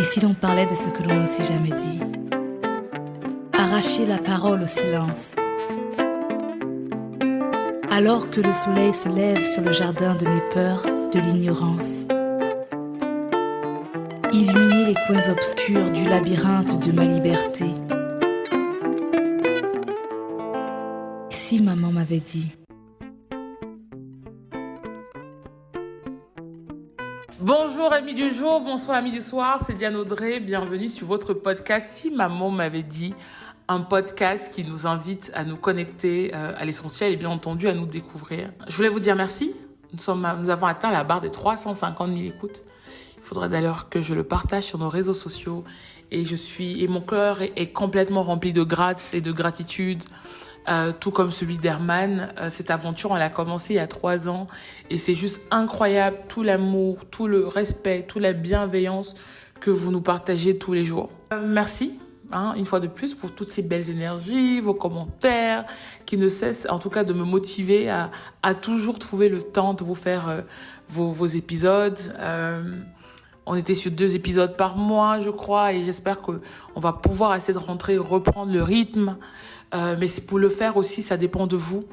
Et si l'on parlait de ce que l'on ne s'est jamais dit? Arracher la parole au silence. Alors que le soleil se lève sur le jardin de mes peurs, de l'ignorance. Illuminer les coins obscurs du labyrinthe de ma liberté. Si maman m'avait dit. Bonjour amis du jour, bonsoir amis du soir, c'est Diane Audrey, bienvenue sur votre podcast Si maman m'avait dit, un podcast qui nous invite à nous connecter à l'essentiel et bien entendu à nous découvrir. Je voulais vous dire merci, nous avons atteint la barre des 350 000 écoutes. Il faudra d'ailleurs que je le partage sur nos réseaux sociaux et mon cœur est complètement rempli de grâce et de gratitude. Tout comme celui d'Herman. Cette aventure, on l'a commencé il y a 3 ans et c'est juste incroyable, tout l'amour, tout le respect, toute la bienveillance que vous nous partagez tous les jours. Merci, une fois de plus, pour toutes ces belles énergies, vos commentaires qui ne cessent en tout cas de me motiver à toujours trouver le temps de vous faire vos épisodes. On était sur 2 épisodes par mois, je crois, et j'espère qu'on va pouvoir à cette rentrée reprendre le rythme. Mais pour le faire aussi, ça dépend de vous.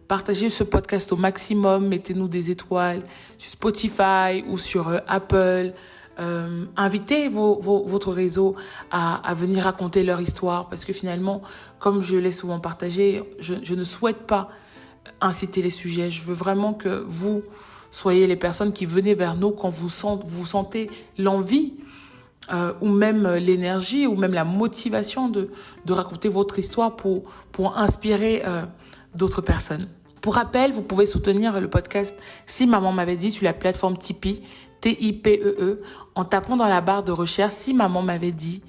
Partagez ce podcast au maximum, mettez-nous des étoiles sur Spotify ou sur Apple. Invitez votre réseau à venir raconter leur histoire parce que finalement, comme je l'ai souvent partagé, je ne souhaite pas inciter les sujets. Je veux vraiment que vous soyez les personnes qui venez vers nous quand vous sentez l'envie ou même l'énergie ou même la motivation de raconter votre histoire pour inspirer d'autres personnes. Pour rappel, vous pouvez soutenir le podcast Si maman m'avait dit sur la plateforme Tipeee, T-I-P-E-E, en tapant dans la barre de recherche Si maman m'avait dit.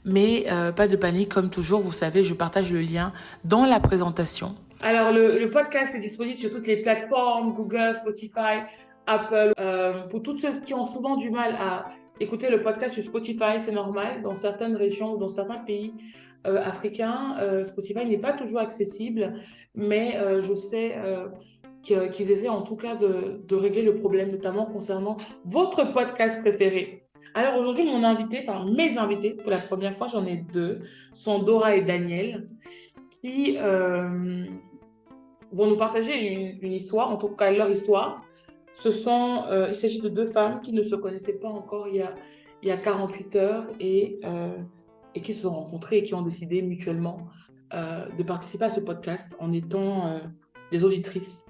Mais pas de panique, comme toujours, vous savez, je partage le lien dans la présentation. Alors, le podcast est disponible sur toutes les plateformes, Google, Spotify, Apple. Pour tous ceux qui ont souvent du mal à écouter le podcast sur Spotify, c'est normal. Dans certaines régions ou dans certains pays africains, Spotify n'est pas toujours accessible. Mais je sais qu'ils essaient en tout cas de régler le problème, notamment concernant votre podcast préféré. Alors aujourd'hui, mes invités, pour la première fois, j'en ai 2, sont Dora et Daniel, qui vont nous partager une histoire, en tout cas leur histoire. Il s'agit de 2 femmes qui ne se connaissaient pas encore il y a 48 heures et qui se sont rencontrées et qui ont décidé mutuellement de participer à ce podcast en étant des auditrices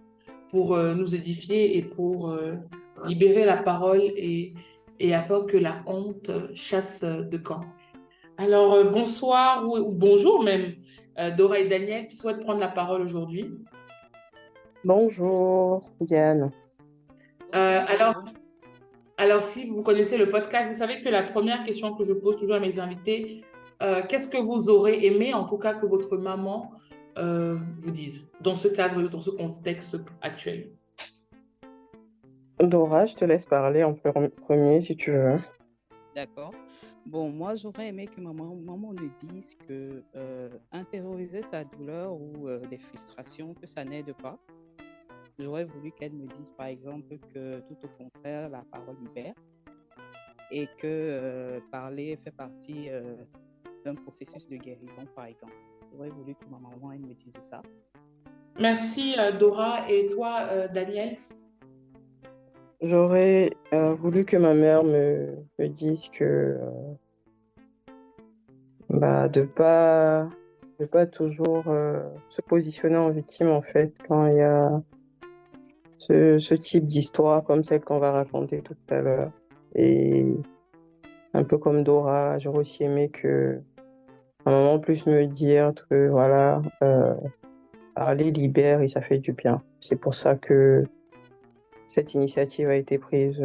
pour nous édifier et pour libérer la parole et afin que la honte chasse de camp. Alors, bonsoir ou bonjour même, Dora et Daniel, qui souhaitent prendre la parole aujourd'hui. Bonjour, Diane. Alors, si vous connaissez le podcast, vous savez que la première question que je pose toujours à mes invités, qu'est-ce que vous aurez aimé, en tout cas, que votre maman vous dise, dans ce cadre, dans ce contexte actuel? Dora, je te laisse parler en premier si tu veux. D'accord. Bon, moi, j'aurais aimé que maman me dise que intérioriser sa douleur ou des frustrations, que ça n'aide pas. J'aurais voulu qu'elle me dise, par exemple, que tout au contraire, la parole libère et que parler fait partie d'un processus de guérison, par exemple. J'aurais voulu que ma maman elle me dise ça. Merci, Dora. Et toi, Daniel? J'aurais voulu que ma mère me dise que de pas toujours se positionner en victime, en fait, quand il y a ce type d'histoire comme celle qu'on va raconter tout à l'heure. Et un peu comme Dora, j'aurais aussi aimé que ma maman puisse me dire que voilà, parler libère et ça fait du bien. C'est pour ça que cette initiative a été prise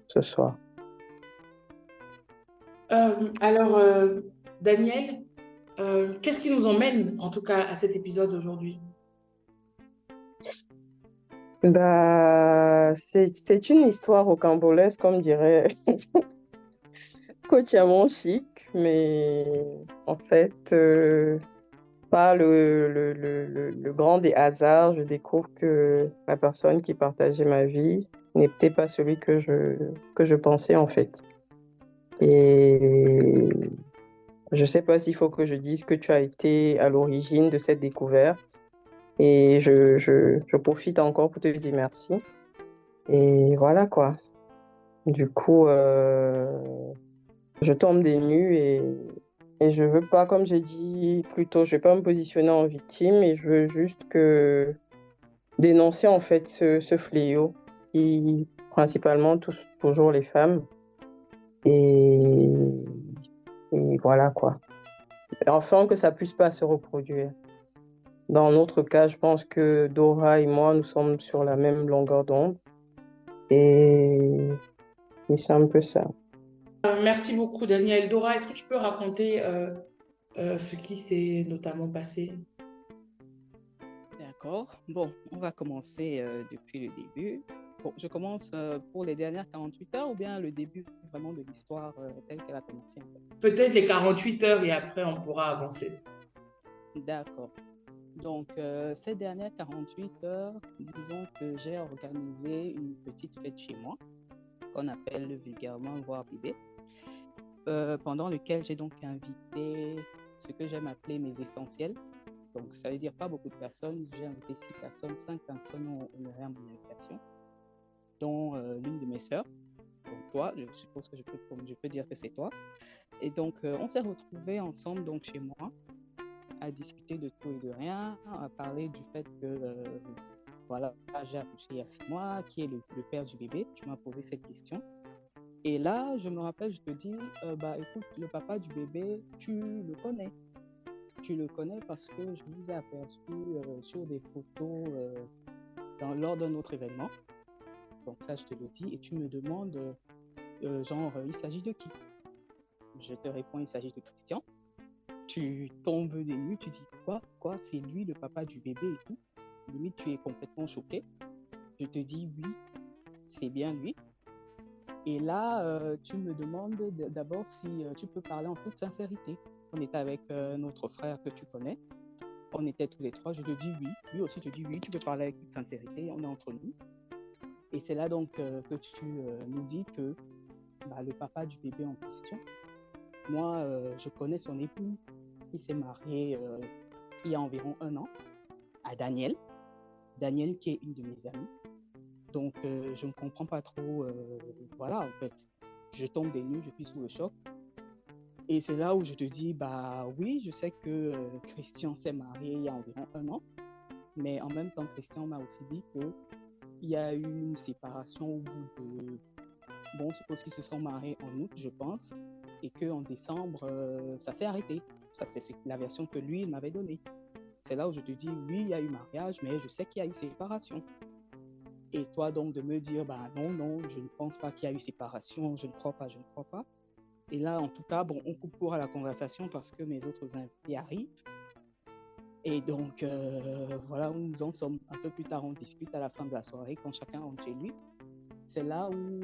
ce soir. Alors, Daniel, qu'est-ce qui nous emmène, en tout cas, à cet épisode aujourd'hui? C'est une histoire rocambolesque, comme dirait Coach Amon Chic, mais en fait, par le grand des hasards, je découvre que la personne qui partageait ma vie n'était pas celui que je pensais, en fait. Et je sais pas s'il faut que je dise que tu as été à l'origine de cette découverte. Et je profite encore pour te dire merci. Et voilà quoi. Du coup, je tombe des nues et je veux pas, comme j'ai dit plus tôt, je vais pas me positionner en victime et je veux juste que dénoncer en fait ce fléau qui principalement touche toujours les femmes. Et, et voilà quoi. Enfin, que ça puisse pas se reproduire. Dans notre cas, je pense que Dora et moi, nous sommes sur la même longueur d'onde. Et, et c'est un peu ça. Merci beaucoup, Daniel. Dora, est-ce que tu peux raconter ce qui s'est notamment passé? D'accord. Bon, on va commencer depuis le début. Bon, je commence pour les dernières 48 heures ou bien le début vraiment de l'histoire telle qu'elle a commencé en fait. Peut-être les 48 heures et après on pourra avancer. D'accord. Donc, ces dernières 48 heures, disons que j'ai organisé une petite fête chez moi, qu'on appelle vulgairement voir bébé, pendant lequel j'ai donc invité ce que j'aime appeler mes essentiels. Donc, ça veut dire pas beaucoup de personnes. J'ai invité 6 personnes, 5 personnes ont honoré à mon invitation, dont l'une de mes sœurs. Donc, toi, je suppose que je peux dire que c'est toi. Et donc, on s'est retrouvés ensemble donc, chez moi à discuter de tout et de rien, à parler du fait que voilà, j'ai accouché il y a 6 mois, qui est le père du bébé. Tu m'as posé cette question. Et là, je me rappelle, je te dis, bah écoute, le papa du bébé, tu le connais. Tu le connais parce que je vous ai aperçu sur des photos lors d'un autre événement. Donc ça, je te le dis. Et tu me demandes, genre, il s'agit de qui? Je te réponds, il s'agit de Christian. Tu tombes des nues, tu dis quoi, c'est lui le papa du bébé et tout. Limite, tu es complètement choqué. Je te dis oui, c'est bien lui. Et là, tu me demandes d'abord si tu peux parler en toute sincérité. On était avec notre frère que tu connais. On était tous les trois. Je te dis oui. Lui aussi te dit oui, tu peux parler avec toute sincérité. On est entre nous. Et c'est là donc que tu nous dis que bah, le papa du bébé en question, moi, je connais son époux. Il s'est marié il y a environ 1 an à Daniel. Daniel qui est une de mes amies. Donc, je ne comprends pas trop. Voilà, en fait, je tombe des nues, je suis sous le choc. Et c'est là où je te dis, bah oui, je sais que Christian s'est marié il y a environ 1 an. Mais en même temps, Christian m'a aussi dit qu'il y a eu une séparation au bout de... Bon, je suppose qu'ils se sont mariés en août, je pense. Et qu'en décembre, ça s'est arrêté. Ça, c'est la version que lui, il m'avait donnée. C'est là où je te dis, oui, il y a eu mariage, mais je sais qu'il y a eu séparation. Et toi, donc, de me dire, bah non, je ne pense pas qu'il y a eu séparation, je ne crois pas. Et là, en tout cas, bon, on coupe court à la conversation parce que mes autres invités arrivent. Et donc, voilà où nous en sommes. Un peu plus tard, on discute à la fin de la soirée, quand chacun rentre chez lui. C'est là où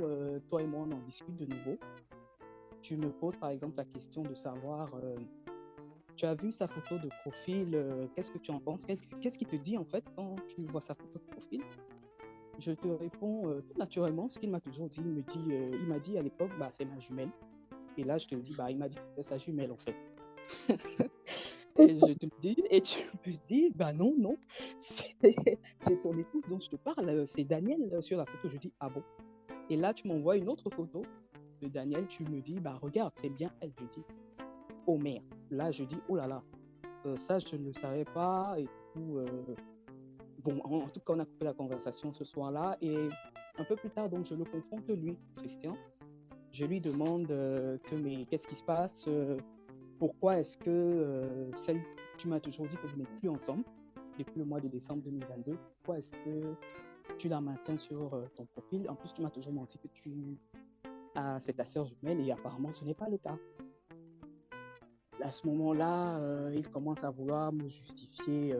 toi et moi, on en discute de nouveau. Tu me poses, par exemple, la question de savoir... tu as vu sa photo de profil, qu'est-ce que tu en penses? Qu'est-ce qui te dit en fait quand tu vois sa photo de profil? Je te réponds tout naturellement ce qu'il m'a toujours dit. Il m'a dit à l'époque, bah, c'est ma jumelle. Et là, je te dis, bah, il m'a dit que c'était sa jumelle en fait. Et je te dis, et tu me dis, bah non, c'est son épouse dont je te parle, c'est Daniel sur la photo. Je dis, ah bon? Et là, tu m'envoies une autre photo de Daniel, tu me dis, bah regarde, c'est bien elle. Je dis, oh merde. Là, je dis, oh là là, ça, je ne le savais pas. Et tout, bon, en tout cas, on a coupé la conversation ce soir-là. Et un peu plus tard, donc, je le confronte, lui, Christian. Je lui demande mais qu'est-ce qui se passe? Pourquoi est-ce que tu m'as toujours dit que vous n'êtes plus ensemble depuis le mois de décembre 2022? Pourquoi est-ce que tu la maintiens sur ton profil? En plus, tu m'as toujours menti que c'est ta sœur jumelle et apparemment, ce n'est pas le cas. À ce moment-là, il commence à vouloir me justifier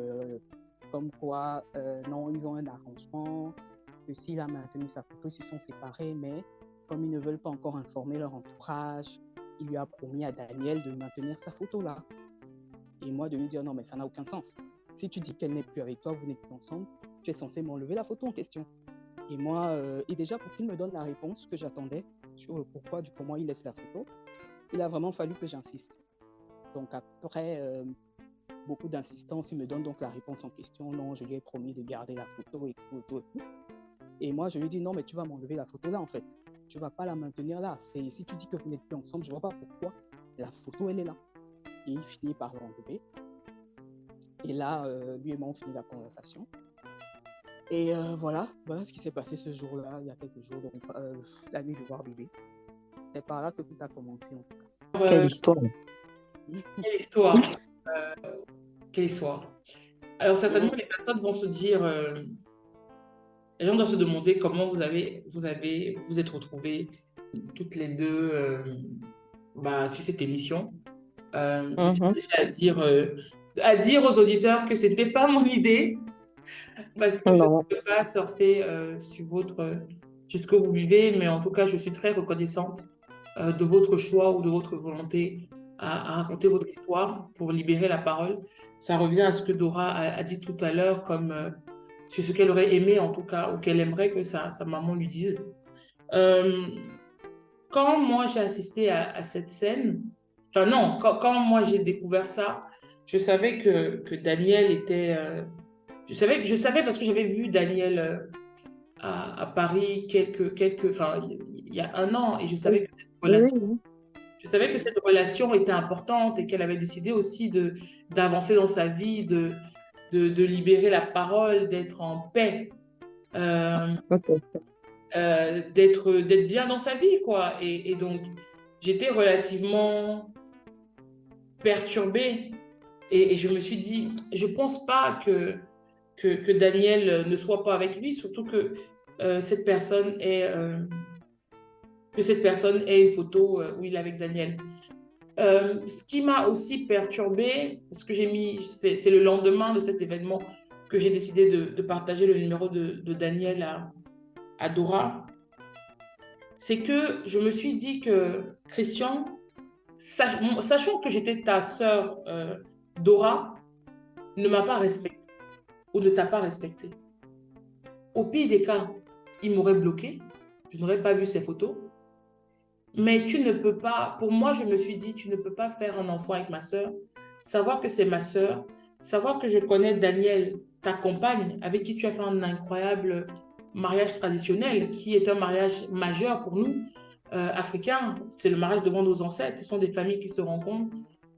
comme quoi, non, ils ont un arrangement, que s'il a maintenu sa photo, ils se sont séparés, mais comme ils ne veulent pas encore informer leur entourage, il lui a promis à Daniel de maintenir sa photo là. Et moi de lui dire non, mais ça n'a aucun sens. Si tu dis qu'elle n'est plus avec toi, vous n'êtes plus ensemble, tu es censé m'enlever la photo en question. Et moi, et déjà pour qu'il me donne la réponse que j'attendais, sur le pourquoi du comment il laisse la photo, il a vraiment fallu que j'insiste. Donc après beaucoup d'insistance, il me donne donc la réponse en question. Non, je lui ai promis de garder la photo et tout, et tout, et tout. Et moi, je lui ai dit, non, mais tu vas m'enlever la photo là, en fait. Tu vas pas la maintenir là. Si tu dis que vous n'êtes plus ensemble, je vois pas pourquoi. La photo, elle est là. Et il finit par l'enlever. Et là, lui et moi, on finit la conversation. Et voilà ce qui s'est passé ce jour-là, il y a quelques jours, donc la nuit de voir bébé. C'est par là que tout a commencé, en tout cas. Quelle histoire. Quelle histoire. Quelle histoire. Alors, certainement, les personnes vont se dire, les gens doivent se demander comment vous êtes retrouvées toutes les deux sur cette émission. J'ai déjà à dire aux auditeurs que ce n'était pas mon idée, parce que je ne peux pas surfer sur ce que vous vivez, mais en tout cas, je suis très reconnaissante de votre choix ou de votre volonté à raconter votre histoire pour libérer la parole. Ça revient à ce que Dora a dit tout à l'heure, comme sur ce qu'elle aurait aimé, en tout cas, ou qu'elle aimerait que sa maman lui dise. Quand moi, j'ai assisté à cette scène, enfin non, quand moi, j'ai découvert ça, je savais que Daniel était... je savais parce que j'avais vu Daniel à Paris il y a un an, et je savais que cette relation était importante et qu'elle avait décidé aussi d'avancer dans sa vie, de libérer la parole, d'être en paix, d'être bien dans sa vie, quoi. Et donc, j'étais relativement perturbée et je me suis dit, je pense pas que Daniel ne soit pas avec lui, surtout que cette personne ait une photo où il est avec Daniel. Ce qui m'a aussi perturbée, parce que c'est le lendemain de cet événement que j'ai décidé de partager le numéro de Daniel à Dora, c'est que je me suis dit que Christian, sachant que j'étais ta sœur Dora, ne m'a pas respectée ou ne t'a pas respectée. Au pire des cas, il m'aurait bloqué, je n'aurais pas vu ses photos. Mais tu ne peux pas, pour moi, je me suis dit, tu ne peux pas faire un enfant avec ma sœur, savoir que c'est ma sœur, savoir que je connais Daniel, ta compagne, avec qui tu as fait un incroyable mariage traditionnel, qui est un mariage majeur pour nous, africains. C'est le mariage devant nos ancêtres, ce sont des familles qui se rencontrent.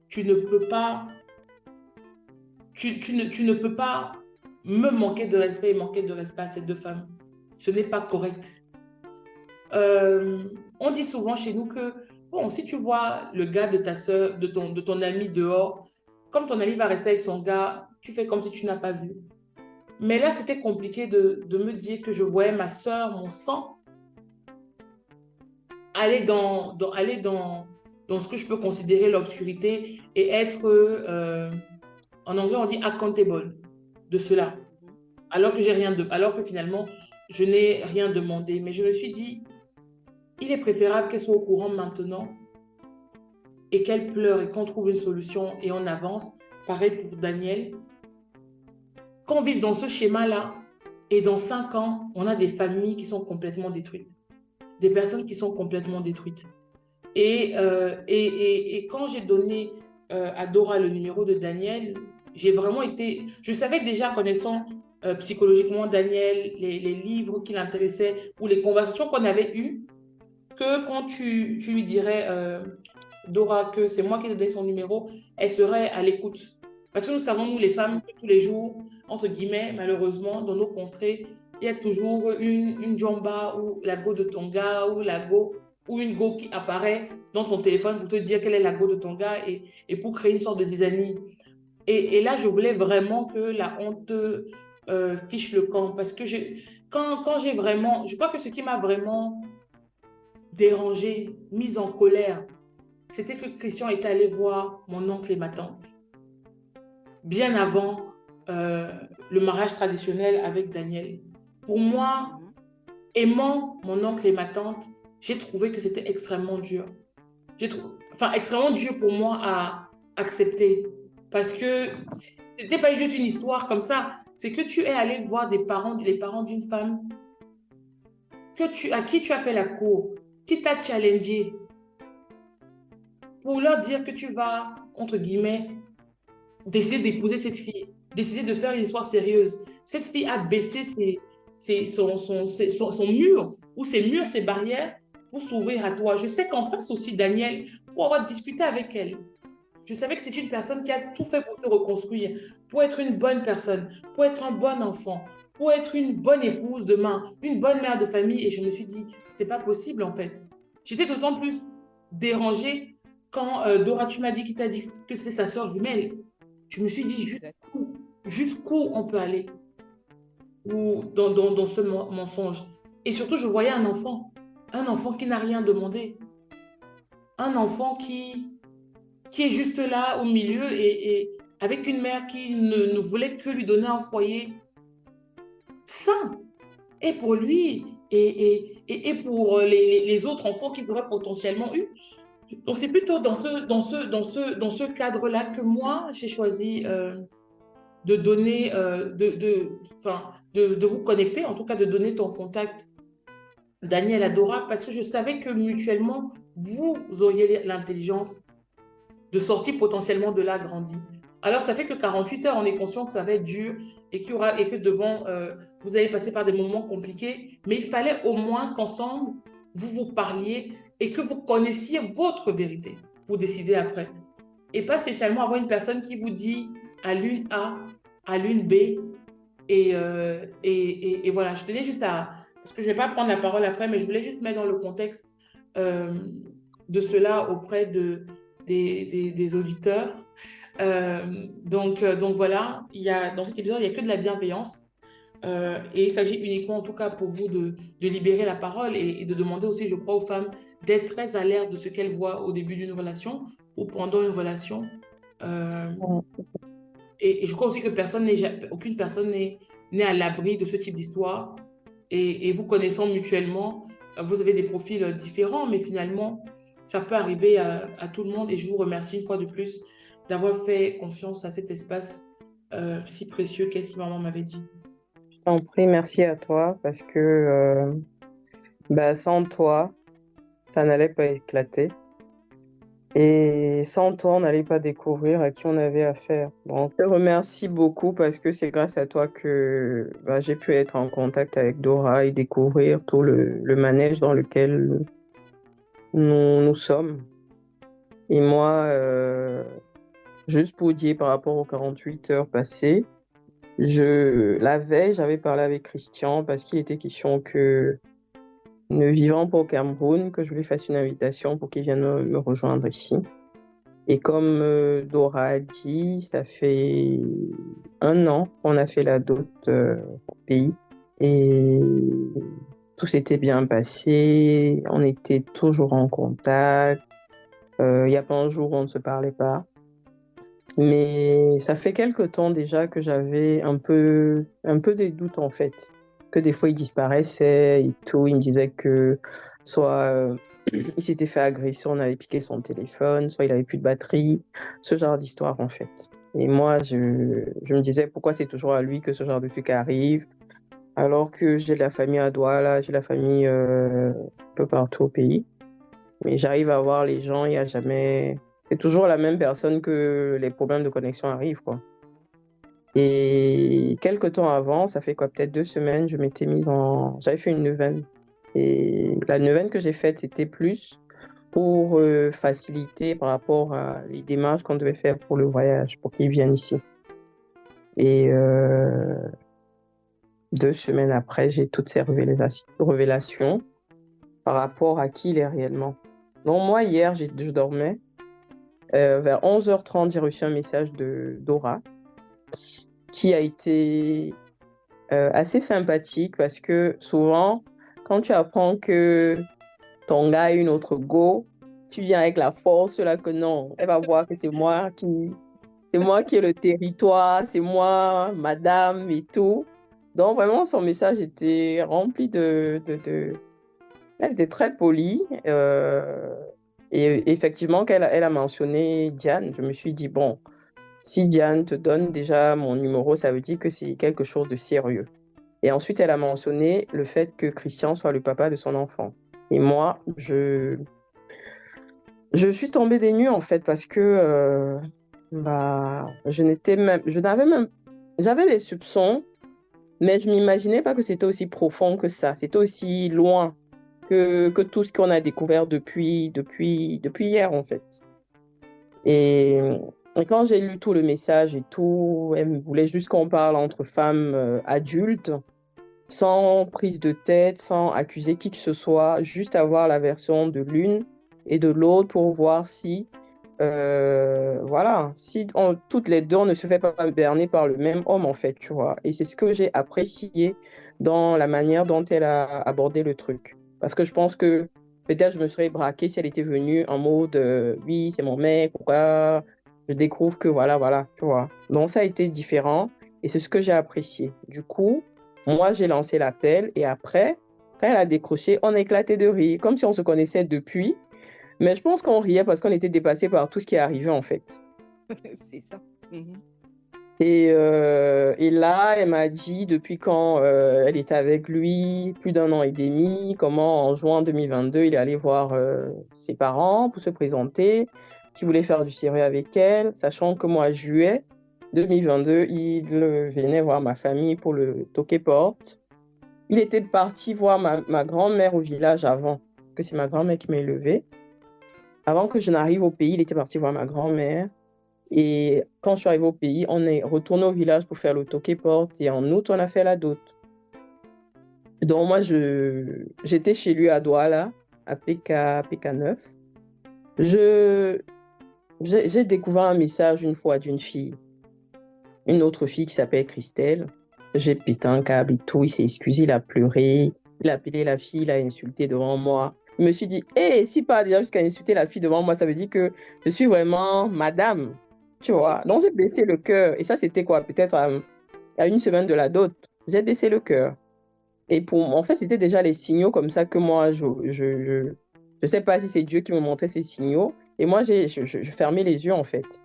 Tu ne peux pas, tu ne peux pas me manquer de respect et manquer de respect à ces deux femmes. Ce n'est pas correct. On dit souvent chez nous que, bon, si tu vois le gars de ta soeur, de ton ami dehors, comme ton ami va rester avec son gars, tu fais comme si tu n'as pas vu. Mais là, c'était compliqué de me dire que je voyais ma soeur, mon sang, aller dans ce que je peux considérer l'obscurité et être, en anglais, on dit accountable de cela. Alors que finalement, je n'ai rien demandé. Mais je me suis dit, il est préférable qu'elle soit au courant maintenant et qu'elle pleure et qu'on trouve une solution et on avance. Pareil pour Daniel. Qu'on vive dans ce schéma-là et dans 5 ans, on a des familles qui sont complètement détruites. Des personnes qui sont complètement détruites. Et quand j'ai donné à Dora le numéro de Daniel, j'ai vraiment été... Je savais déjà, connaissant psychologiquement Daniel, les livres qui l'intéressaient ou les conversations qu'on avait eues, que quand tu lui dirais, Dora, que c'est moi qui ai donné son numéro, elle serait à l'écoute. Parce que nous savons, nous les femmes, que tous les jours, entre guillemets, malheureusement, dans nos contrées, il y a toujours une jamba ou la go de ton gars ou une go qui apparaît dans ton téléphone pour te dire quelle est la go de ton gars et pour créer une sorte de zizanie. Et là, je voulais vraiment que la honte fiche le camp. Parce que quand j'ai vraiment... Je crois que ce qui m'a vraiment dérangée, mise en colère, c'était que Christian était allé voir mon oncle et ma tante. Bien avant le mariage traditionnel avec Daniel. Pour moi, aimant mon oncle et ma tante, j'ai trouvé que c'était extrêmement dur. Extrêmement dur pour moi à accepter. Parce que c'était pas juste une histoire comme ça. C'est que tu es allé voir les parents d'une femme à qui tu as fait la cour. qui t'a challengé pour leur dire que tu vas, entre guillemets, décider d'épouser cette fille, décider de faire une histoire sérieuse. Cette fille a baissé son mur, ou ses murs, ses barrières, pour s'ouvrir à toi. Je sais qu'en face aussi, Daniel, pour avoir discuté avec elle, je savais que c'est une personne qui a tout fait pour se reconstruire, pour être une bonne personne, pour être un bon enfant, pour être une bonne épouse demain, une bonne mère de famille. Et je me suis dit, c'est pas possible en fait. J'étais d'autant plus dérangée quand Dora, tu m'as dit qu'il t'a dit que c'était sa sœur jumelle. Je me suis dit, Exact. jusqu'où on peut aller ou dans ce mensonge. Et surtout, je voyais un enfant qui n'a rien demandé, un enfant qui est juste là au milieu et avec une mère qui ne voulait que lui donner un foyer sain, et pour lui, et pour les autres enfants qu'il aurait potentiellement eu. Donc c'est plutôt dans ce cadre-là que moi, j'ai choisi de donner, enfin, de vous connecter, en tout cas de donner ton contact, Daniel Adora, parce que je savais que mutuellement, vous auriez l'intelligence de sortir potentiellement de là grandi. Alors, ça fait que 48 heures, on est conscient que ça va être dur et que devant, vous allez passer par des moments compliqués, mais il fallait au moins qu'ensemble, vous vous parliez et que vous connaissiez votre vérité pour décider après. Et pas spécialement avoir une personne qui vous dit à l'une A, à l'une B, et voilà. Je tenais juste à, parce que je ne vais pas prendre la parole après, mais je voulais juste mettre dans le contexte euh, de cela auprès des auditeurs. Donc voilà, dans cet épisode, il n'y a que de la bienveillance. Et il s'agit uniquement, en tout cas pour vous, de libérer la parole et de demander aussi, je crois, aux femmes d'être très alertes de ce qu'elles voient au début d'une relation ou pendant une relation. Euh, et je crois aussi que aucune personne n'est à l'abri de ce type d'histoire. Et vous connaissant mutuellement, vous avez des profils différents, mais finalement, ça peut arriver à tout le monde. Et je vous remercie une fois de plus d'avoir fait confiance à cet espace si précieux qu'est si maman m'avait dit. Je t'en prie, merci à toi parce que sans toi, ça n'allait pas éclater. Et sans toi, on n'allait pas découvrir à qui on avait affaire. Donc, je te remercie beaucoup parce que c'est grâce à toi que j'ai pu être en contact avec Dora et découvrir tout le manège dans lequel nous sommes. Et moi, juste pour dire par rapport aux 48 heures passées, la veille, j'avais parlé avec Christian parce qu'il était question que, ne vivant pas au Cameroun, que je lui fasse une invitation pour qu'il vienne me rejoindre ici. Et comme Dora a dit, ça fait 1 an qu'on a fait la dot au pays. Et tout s'était bien passé. On était toujours en contact. Il n'y a pas un jour où on ne se parlait pas. Mais ça fait quelque temps déjà que j'avais un peu des doutes en fait. Que des fois il disparaissait et tout. Il me disait que soit il s'était fait agresser, on avait piqué son téléphone, soit il avait plus de batterie. Ce genre d'histoire en fait. Et moi, je me disais pourquoi c'est toujours à lui que ce genre de truc arrive. Alors que j'ai de la famille à Douala, j'ai de la famille un peu partout au pays. Mais j'arrive à voir les gens, il n'y a jamais... C'est toujours la même personne que les problèmes de connexion arrivent, quoi. Et quelques temps avant, ça fait quoi, peut-être 2 semaines, j'avais fait une neuvaine. Et la neuvaine que j'ai faite, c'était plus pour faciliter par rapport à les démarches qu'on devait faire pour le voyage, pour qu'ils viennent ici. Et 2 semaines après, j'ai toutes ces révélations par rapport à qui il est réellement. Donc moi, hier, je dormais. Vers 11h30, j'ai reçu un message de Dora qui a été assez sympathique parce que souvent, quand tu apprends que ton gars a une autre go, tu viens avec la force là que non, elle va voir que c'est moi qui ai le territoire, c'est moi, madame et tout. Donc vraiment, son message était rempli elle était très polie. Et effectivement, elle a mentionné Diane. Je me suis dit, bon, si Diane te donne déjà mon numéro, ça veut dire que c'est quelque chose de sérieux. Et ensuite, elle a mentionné le fait que Christian soit le papa de son enfant. Et moi, je suis tombée des nues, en fait, parce que j'avais des soupçons, mais je m'imaginais pas que c'était aussi profond que ça. C'était aussi loin que tout ce qu'on a découvert depuis hier, en fait. Et, et quand j'ai lu tout le message et tout, elle voulait juste qu'on parle entre femmes adultes, sans prise de tête, sans accuser qui que ce soit, juste avoir la version de l'une et de l'autre pour voir si, voilà, si toutes les deux, on ne se fait pas berner par le même homme, en fait, tu vois. Et c'est ce que j'ai apprécié dans la manière dont elle a abordé le truc. Parce que je pense que peut-être je me serais braquée si elle était venue en mode, oui, c'est mon mec, pourquoi je découvre que voilà, voilà, tu vois. Donc ça a été différent et c'est ce que j'ai apprécié. Du coup, moi, j'ai lancé l'appel et après, quand elle a décroché, on a éclaté de rire, comme si on se connaissait depuis. Mais je pense qu'on riait parce qu'on était dépassé par tout ce qui est arrivé, en fait. C'est ça. Mhm. Et là, elle m'a dit depuis quand elle était avec lui, plus d'un an et demi, comment en juin 2022, il est allé voir ses parents pour se présenter, qu'il voulait faire du sérieux avec elle, sachant que moi, juillet 2022, il venait voir ma famille pour le toquer porte. Il était parti voir ma grand-mère au village avant, que c'est ma grand-mère qui m'a élevée. Avant que je n'arrive au pays, il était parti voir ma grand-mère. Et quand je suis arrivée au pays, on est retourné au village pour faire le toqué-porte. Et en août, on a fait la dot. Donc moi, j'étais chez lui à Douala, à PK9. Je, j'ai découvert un message une fois d'une fille, une autre fille qui s'appelle Christelle. J'ai pété un câble et tout. Il s'est excusé, il a pleuré. Il a appelé la fille, il a insulté devant moi. Je me suis dit, hé, si pas déjà jusqu'à insulter la fille devant moi, ça veut dire que je suis vraiment madame, tu vois. Donc j'ai baissé le cœur. Et ça, c'était quoi? Peut-être à une semaine de la dot. J'ai baissé le cœur. Et en fait, c'était déjà les signaux comme ça que moi, je sais pas si c'est Dieu qui me montrait ces signaux. Et moi, je fermais les yeux, en fait.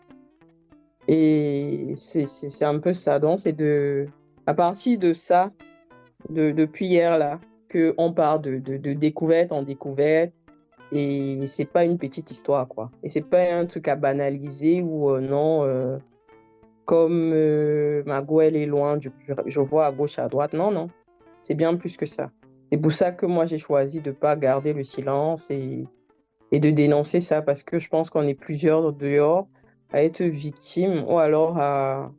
Et c'est un peu ça. Donc, à partir de ça, depuis hier, là, qu'on part de découverte en découverte. Et c'est pas une petite histoire, quoi. Et c'est pas un truc à banaliser ou non, comme Margot, elle est loin, je vois à gauche, à droite. Non, non. C'est bien plus que ça. C'est pour ça que moi, j'ai choisi de pas garder le silence et de dénoncer ça parce que je pense qu'on est plusieurs dehors à être victimes ou alors à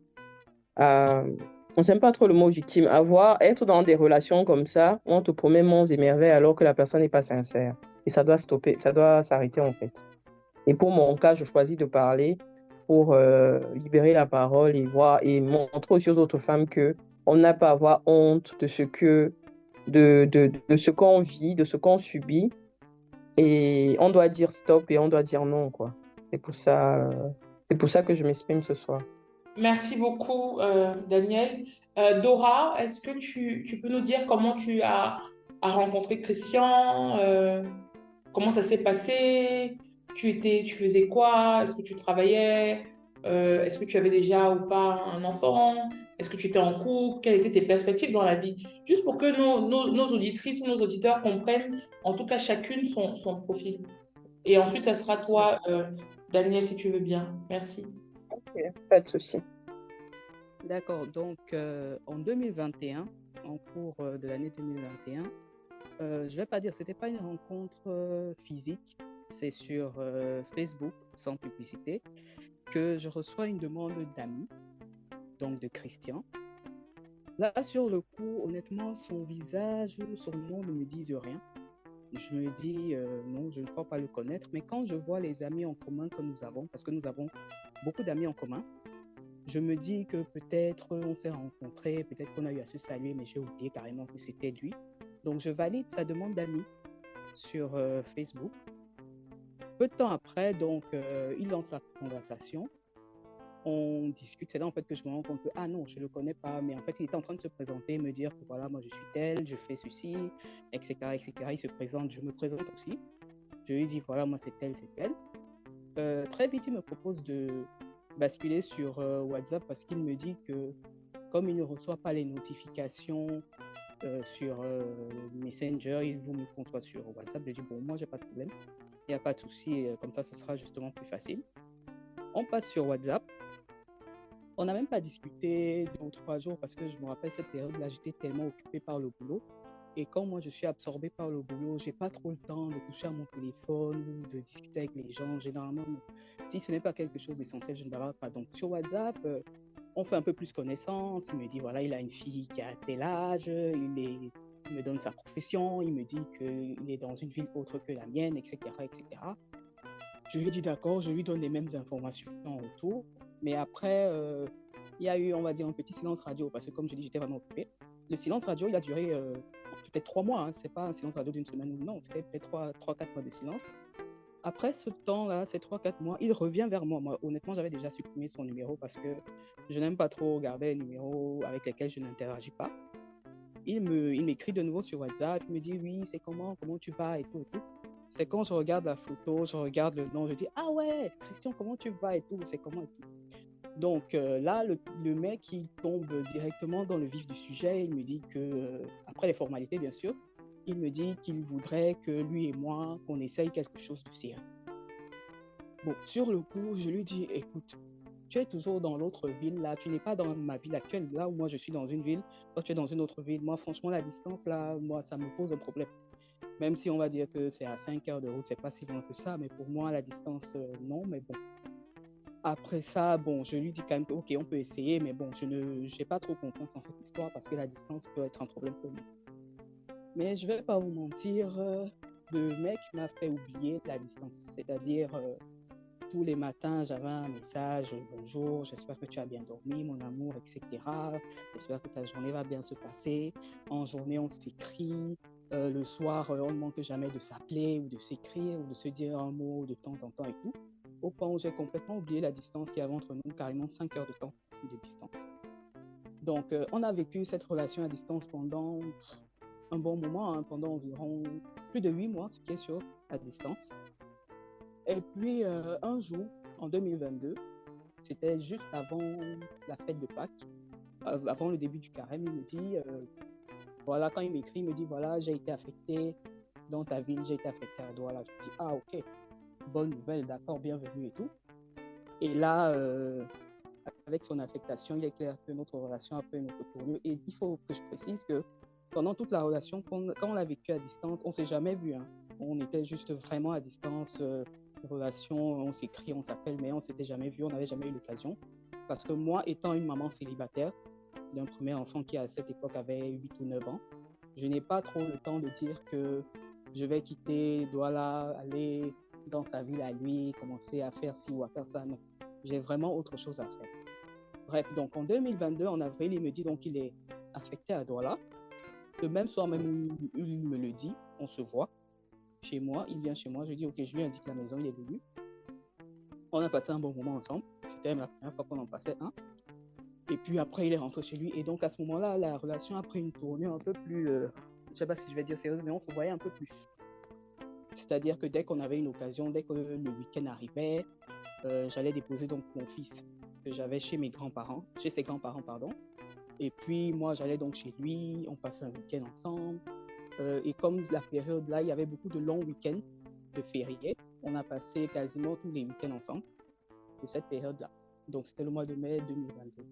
on n'aime pas trop le mot victime, être dans des relations comme ça, où on te promet monts et merveilles alors que la personne n'est pas sincère. Et ça doit stopper, ça doit s'arrêter en fait. Et pour mon cas, je choisis de parler pour libérer la parole et voir et montrer aussi aux autres femmes que on n'a pas à avoir honte de ce qu'on vit, de ce qu'on subit. Et on doit dire stop et on doit dire non, quoi. C'est pour ça que je m'exprime ce soir. Merci beaucoup, Daniel. Dora, est-ce que tu peux nous dire comment as rencontré Christian? Comment ça s'est passé? Tu faisais quoi? Est-ce que tu travaillais? Est-ce que tu avais déjà ou pas un enfant? Est-ce que tu étais en couple? Quelles étaient tes perspectives dans la vie? Juste pour que nos auditrices ou nos auditeurs comprennent, en tout cas chacune son profil. Et ensuite, ça sera toi, Daniel, si tu veux bien. Merci. Ok, pas de souci. D'accord. Donc, en 2021, en cours de l'année 2021, je vais pas dire, c'était pas une rencontre physique, c'est sur Facebook, sans publicité, que je reçois une demande d'amis, donc de Christian. Là, sur le coup, honnêtement, son visage, son nom ne me disent rien. Je me dis, non, je ne crois pas le connaître, mais quand je vois les amis en commun que nous avons, parce que nous avons beaucoup d'amis en commun, je me dis que peut-être on s'est rencontrés, peut-être qu'on a eu à se saluer, mais j'ai oublié carrément que c'était lui. Donc, je valide sa demande d'amis sur Facebook. Peu de temps après, donc, il lance la conversation. On discute. C'est là en fait que je me rends compte que, ah non, je ne le connais pas. Mais en fait, il était en train de se présenter, me dire que voilà, moi je suis tel, je fais ceci, etc., etc. Il se présente, je me présente aussi. Je lui dis, voilà, moi c'est tel, c'est tel. Très vite, il me propose de basculer sur WhatsApp parce qu'il me dit que comme il ne reçoit pas les notifications sur Messenger, il vous me contacte sur WhatsApp. Je dis, bon, moi, j'ai pas de problème. Il n'y a pas de souci. Comme ça, ce sera justement plus facile. On passe sur WhatsApp. On n'a même pas discuté 2 ou 3 jours parce que je me rappelle cette période-là, j'étais tellement occupé par le boulot. Et quand moi, je suis absorbé par le boulot, j'ai pas trop le temps de toucher à mon téléphone ou de discuter avec les gens. Généralement, si ce n'est pas quelque chose d'essentiel, je ne parle pas. Donc, sur WhatsApp, on fait un peu plus connaissance. Il me dit, voilà, il a une fille qui a tel âge, il me donne sa profession, il me dit qu'il est dans une ville autre que la mienne, etc., etc. Je lui dis d'accord, je lui donne les mêmes informations en retour. Mais après, il y a eu, on va dire, un petit silence radio parce que, comme je dis, j'étais vraiment occupé. Le silence radio, il a duré peut-être 3 mois. Hein. Ce n'est pas un silence radio d'une semaine ou non, c'était peut-être 3-4 mois de silence. Après ce temps-là, ces 3-4 mois, il revient vers moi. Moi, honnêtement, j'avais déjà supprimé son numéro parce que je n'aime pas trop regarder les numéros avec lesquels je n'interagis pas. Il m'écrit de nouveau sur WhatsApp, il me dit oui, c'est comment tu vas et tout et tout. C'est quand je regarde la photo, je regarde le nom, je dis ah ouais, Christian, comment tu vas et tout, c'est comment et tout. Donc là, le mec, il tombe directement dans le vif du sujet. Il me dit que, après les formalités, bien sûr, il me dit qu'il voudrait que lui et moi, qu'on essaye quelque chose de sérieux. Bon, sur le coup, je lui dis, écoute, tu es toujours dans l'autre ville, là, tu n'es pas dans ma ville actuelle, là où moi je suis dans une ville, toi tu es dans une autre ville. Moi, franchement, la distance, là, moi, ça me pose un problème. Même si on va dire que c'est à 5 heures de route, c'est pas si loin que ça, mais pour moi, la distance, non, mais bon. Après ça, bon, je lui dis quand même que, ok, on peut essayer, mais bon, je n'ai pas trop confiance en cette histoire parce que la distance peut être un problème pour moi. Mais je vais pas vous mentir, le mec m'a fait oublier la distance. C'est-à-dire, tous les matins, j'avais un message, bonjour, j'espère que tu as bien dormi, mon amour, etc. J'espère que ta journée va bien se passer. En journée, on s'écrit. Le soir, on ne manque jamais de s'appeler ou de s'écrire ou de se dire un mot de temps en temps et tout. Au point où j'ai complètement oublié la distance qu'il y avait entre nous, carrément 5 heures de temps de distance. Donc, on a vécu cette relation à distance pendant un bon moment, hein, pendant environ plus de 8 mois, ce qui est sûr, à distance. Et puis, un jour, en 2022, c'était juste avant la fête de Pâques, avant le début du carême, il me dit, voilà, quand il m'écrit, il me dit, voilà, j'ai été affecté dans ta ville, j'ai été affecté à Douala. Je me dis, ah, ok, bonne nouvelle, d'accord, bienvenue et tout. Et là, avec son affectation, il est clair que notre relation a pris une autre tournure. Et il faut que je précise que pendant toute la relation, quand on l'a vécu à distance, on ne s'est jamais vu. Hein. On était juste vraiment à distance, relation, on s'écrit, on s'appelle, mais on ne s'était jamais vu, on n'avait jamais eu l'occasion. Parce que moi, étant une maman célibataire d'un premier enfant qui à cette époque avait 8 ou 9 ans, je n'ai pas trop le temps de dire que je vais quitter Douala, aller dans sa ville à lui, commencer à faire ci ou à faire ça. Non, j'ai vraiment autre chose à faire. Bref, donc en 2022, en avril, il me dit donc qu'il est affecté à Douala. Le même soir même où il me le dit, on se voit chez moi, il vient chez moi, je dis ok, je lui indique la maison, il est venu. On a passé un bon moment ensemble, c'était la première fois qu'on en passait un. Et puis après, il est rentré chez lui. Et donc à ce moment-là, la relation a pris une tournure un peu plus, je ne sais pas si je vais dire sérieuse, mais on se voyait un peu plus. C'est-à-dire que dès qu'on avait une occasion, dès que le week-end arrivait, j'allais déposer donc mon fils que j'avais chez ses grands-parents, pardon. Et puis moi, j'allais donc chez lui, on passait un week-end ensemble. Et comme la période là, il y avait beaucoup de longs week-ends de fériés, on a passé quasiment tous les week-ends ensemble de cette période-là. Donc c'était le mois de mai 2022.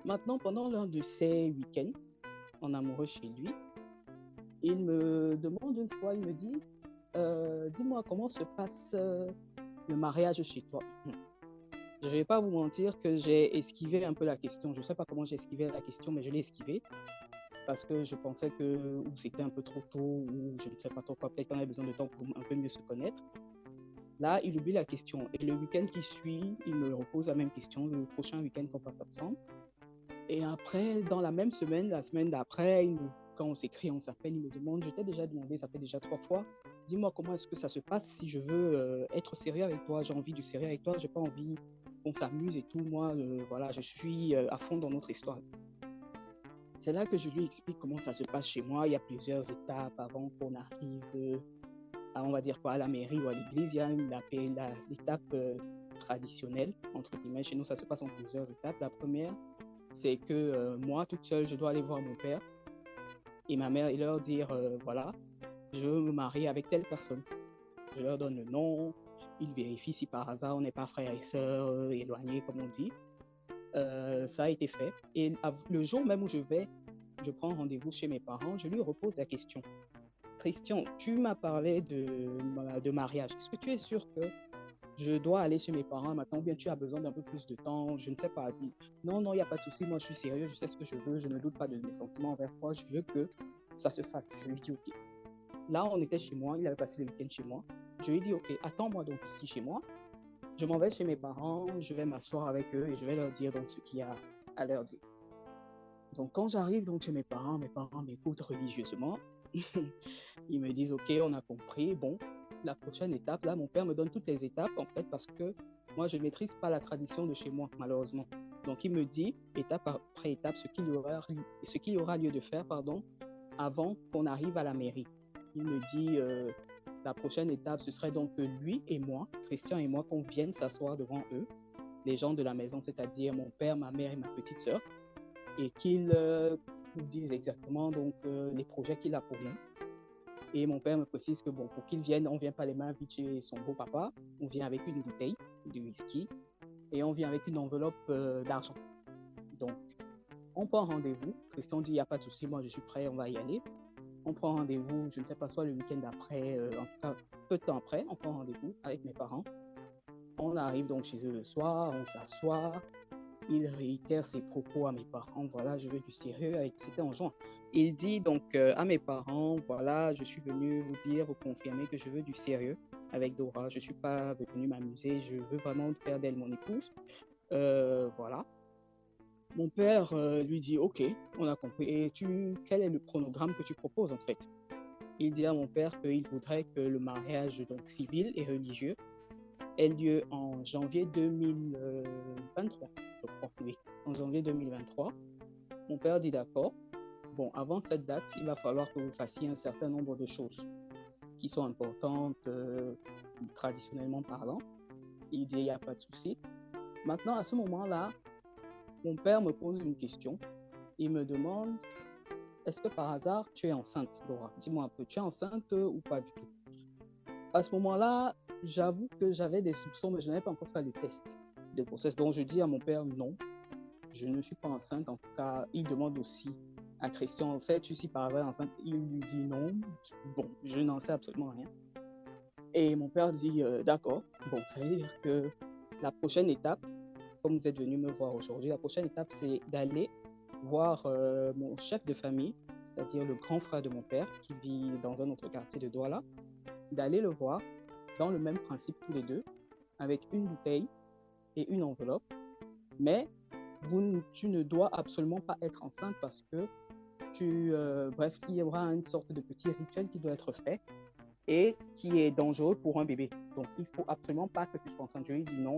Maintenant, pendant l'un de ces week-ends, en amoureux chez lui, il me demande une fois, il me dit, dis-moi comment se passe le mariage chez toi. Je ne vais pas vous mentir que j'ai esquivé un peu la question. Je ne sais pas comment j'ai esquivé la question, mais je l'ai esquivé parce que je pensais que c'était un peu trop tôt ou je ne sais pas trop quoi. Peut-être qu'on avait besoin de temps pour un peu mieux se connaître. Là, il oublie la question. Et le week-end qui suit, il me repose la même question, le prochain week-end qu'on passe ensemble. Et après, dans la même semaine, la semaine d'après, quand on s'écrit, on s'appelle, il me demande, je t'ai déjà demandé, ça fait déjà 3 fois, dis-moi comment est-ce que ça se passe si je veux être sérieux avec toi, j'ai envie du sérieux avec toi, j'ai pas envie qu'on s'amuse et tout, moi, voilà, je suis à fond dans notre histoire. C'est là que je lui explique comment ça se passe chez moi, il y a plusieurs étapes avant qu'on arrive à, on va dire quoi, à la mairie ou à l'église, il y a l'étape traditionnelle, entre guillemets, chez nous ça se passe en plusieurs étapes. La première, c'est que moi, toute seule, je dois aller voir mon père et ma mère et leur dire, voilà, je veux me marier avec telle personne. Je leur donne le nom, ils vérifient si par hasard on n'est pas frères et sœurs éloignés, comme on dit. Ça a été fait. Et le jour même où je prends rendez-vous chez mes parents, je lui repose la question. Christian, tu m'as parlé de mariage. Est-ce que tu es sûr que je dois aller chez mes parents maintenant ou bien tu as besoin d'un peu plus de temps? Je ne sais pas. Non, non, il n'y a pas de souci. Moi, je suis sérieux. Je sais ce que je veux. Je ne doute pas de mes sentiments envers toi. Je veux que ça se fasse. Je lui dis OK. Là, on était chez moi. Il avait passé le week-end chez moi. Je lui ai dit OK, attends-moi donc ici chez moi. Je m'en vais chez mes parents. Je vais m'asseoir avec eux et je vais leur dire donc ce qu'il y a à leur dire. Donc, quand j'arrive donc chez mes parents m'écoutent religieusement. Ils me disent, OK, on a compris. Bon, la prochaine étape, là, mon père me donne toutes les étapes, en fait, parce que moi, je ne maîtrise pas la tradition de chez moi, malheureusement. Donc, il me dit, étape après étape, ce qu'il y aura lieu de faire, avant qu'on arrive à la mairie. Il me dit, la prochaine étape, ce serait donc que lui et moi, Christian et moi, qu'on vienne s'asseoir devant eux, les gens de la maison, c'est-à-dire mon père, ma mère et ma petite sœur, et qu'ils nous disent exactement donc, les projets qu'il a pour nous. Et mon père me précise que bon, pour qu'il vienne, on ne vient pas les mains vides chez son beau-papa, on vient avec une bouteille de whisky et on vient avec une enveloppe d'argent. Donc, on prend rendez-vous. Christian dit, il n'y a pas de souci, moi je suis prêt, on va y aller. On prend rendez-vous, je ne sais pas, soit le week-end d'après, en tout cas, peu de temps après, on prend rendez-vous avec mes parents. On arrive donc chez eux le soir, on s'assoit. Il réitère ses propos à mes parents, voilà, je veux du sérieux, c'était en juin. Il dit donc à mes parents, voilà, je suis venu vous dire, vous confirmer que je veux du sérieux avec Dora. Je ne suis pas venu m'amuser, je veux vraiment faire d'elle mon épouse. Voilà. Mon père lui dit, OK, on a compris. Et quel est le chronogramme que tu proposes en fait? Il dit à mon père qu'il voudrait que le mariage donc civil et religieux ait lieu en janvier 2023, je crois, oui, en janvier 2023. Mon père dit d'accord. Bon, avant cette date, il va falloir que vous fassiez un certain nombre de choses qui sont importantes, traditionnellement parlant. Il dit, il n'y a pas de souci. Maintenant, à ce moment-là, mon père me pose une question. Il me demande, est-ce que par hasard, tu es enceinte, Laura? Dis-moi un peu, tu es enceinte ou pas du tout? À ce moment-là, j'avoue que j'avais des soupçons, mais je n'avais pas encore fait le test de grossesse. Donc, je dis à mon père, non, je ne suis pas enceinte. En tout cas, il demande aussi à Christian, sais-tu si par hasard enceinte? Il lui dit non. Bon, je n'en sais absolument rien. Et mon père dit, d'accord. Bon, ça veut dire que la prochaine étape, comme vous êtes venu me voir aujourd'hui, la prochaine étape, c'est d'aller voir mon chef de famille, c'est-à-dire le grand frère de mon père, qui vit dans un autre quartier de Douala, d'aller le voir dans le même principe tous les deux, avec une bouteille et une enveloppe. Mais tu ne dois absolument pas être enceinte parce que bref, il y aura une sorte de petit rituel qui doit être fait et qui est dangereux pour un bébé. Donc, il ne faut absolument pas que tu sois enceinte. Je lui dis non,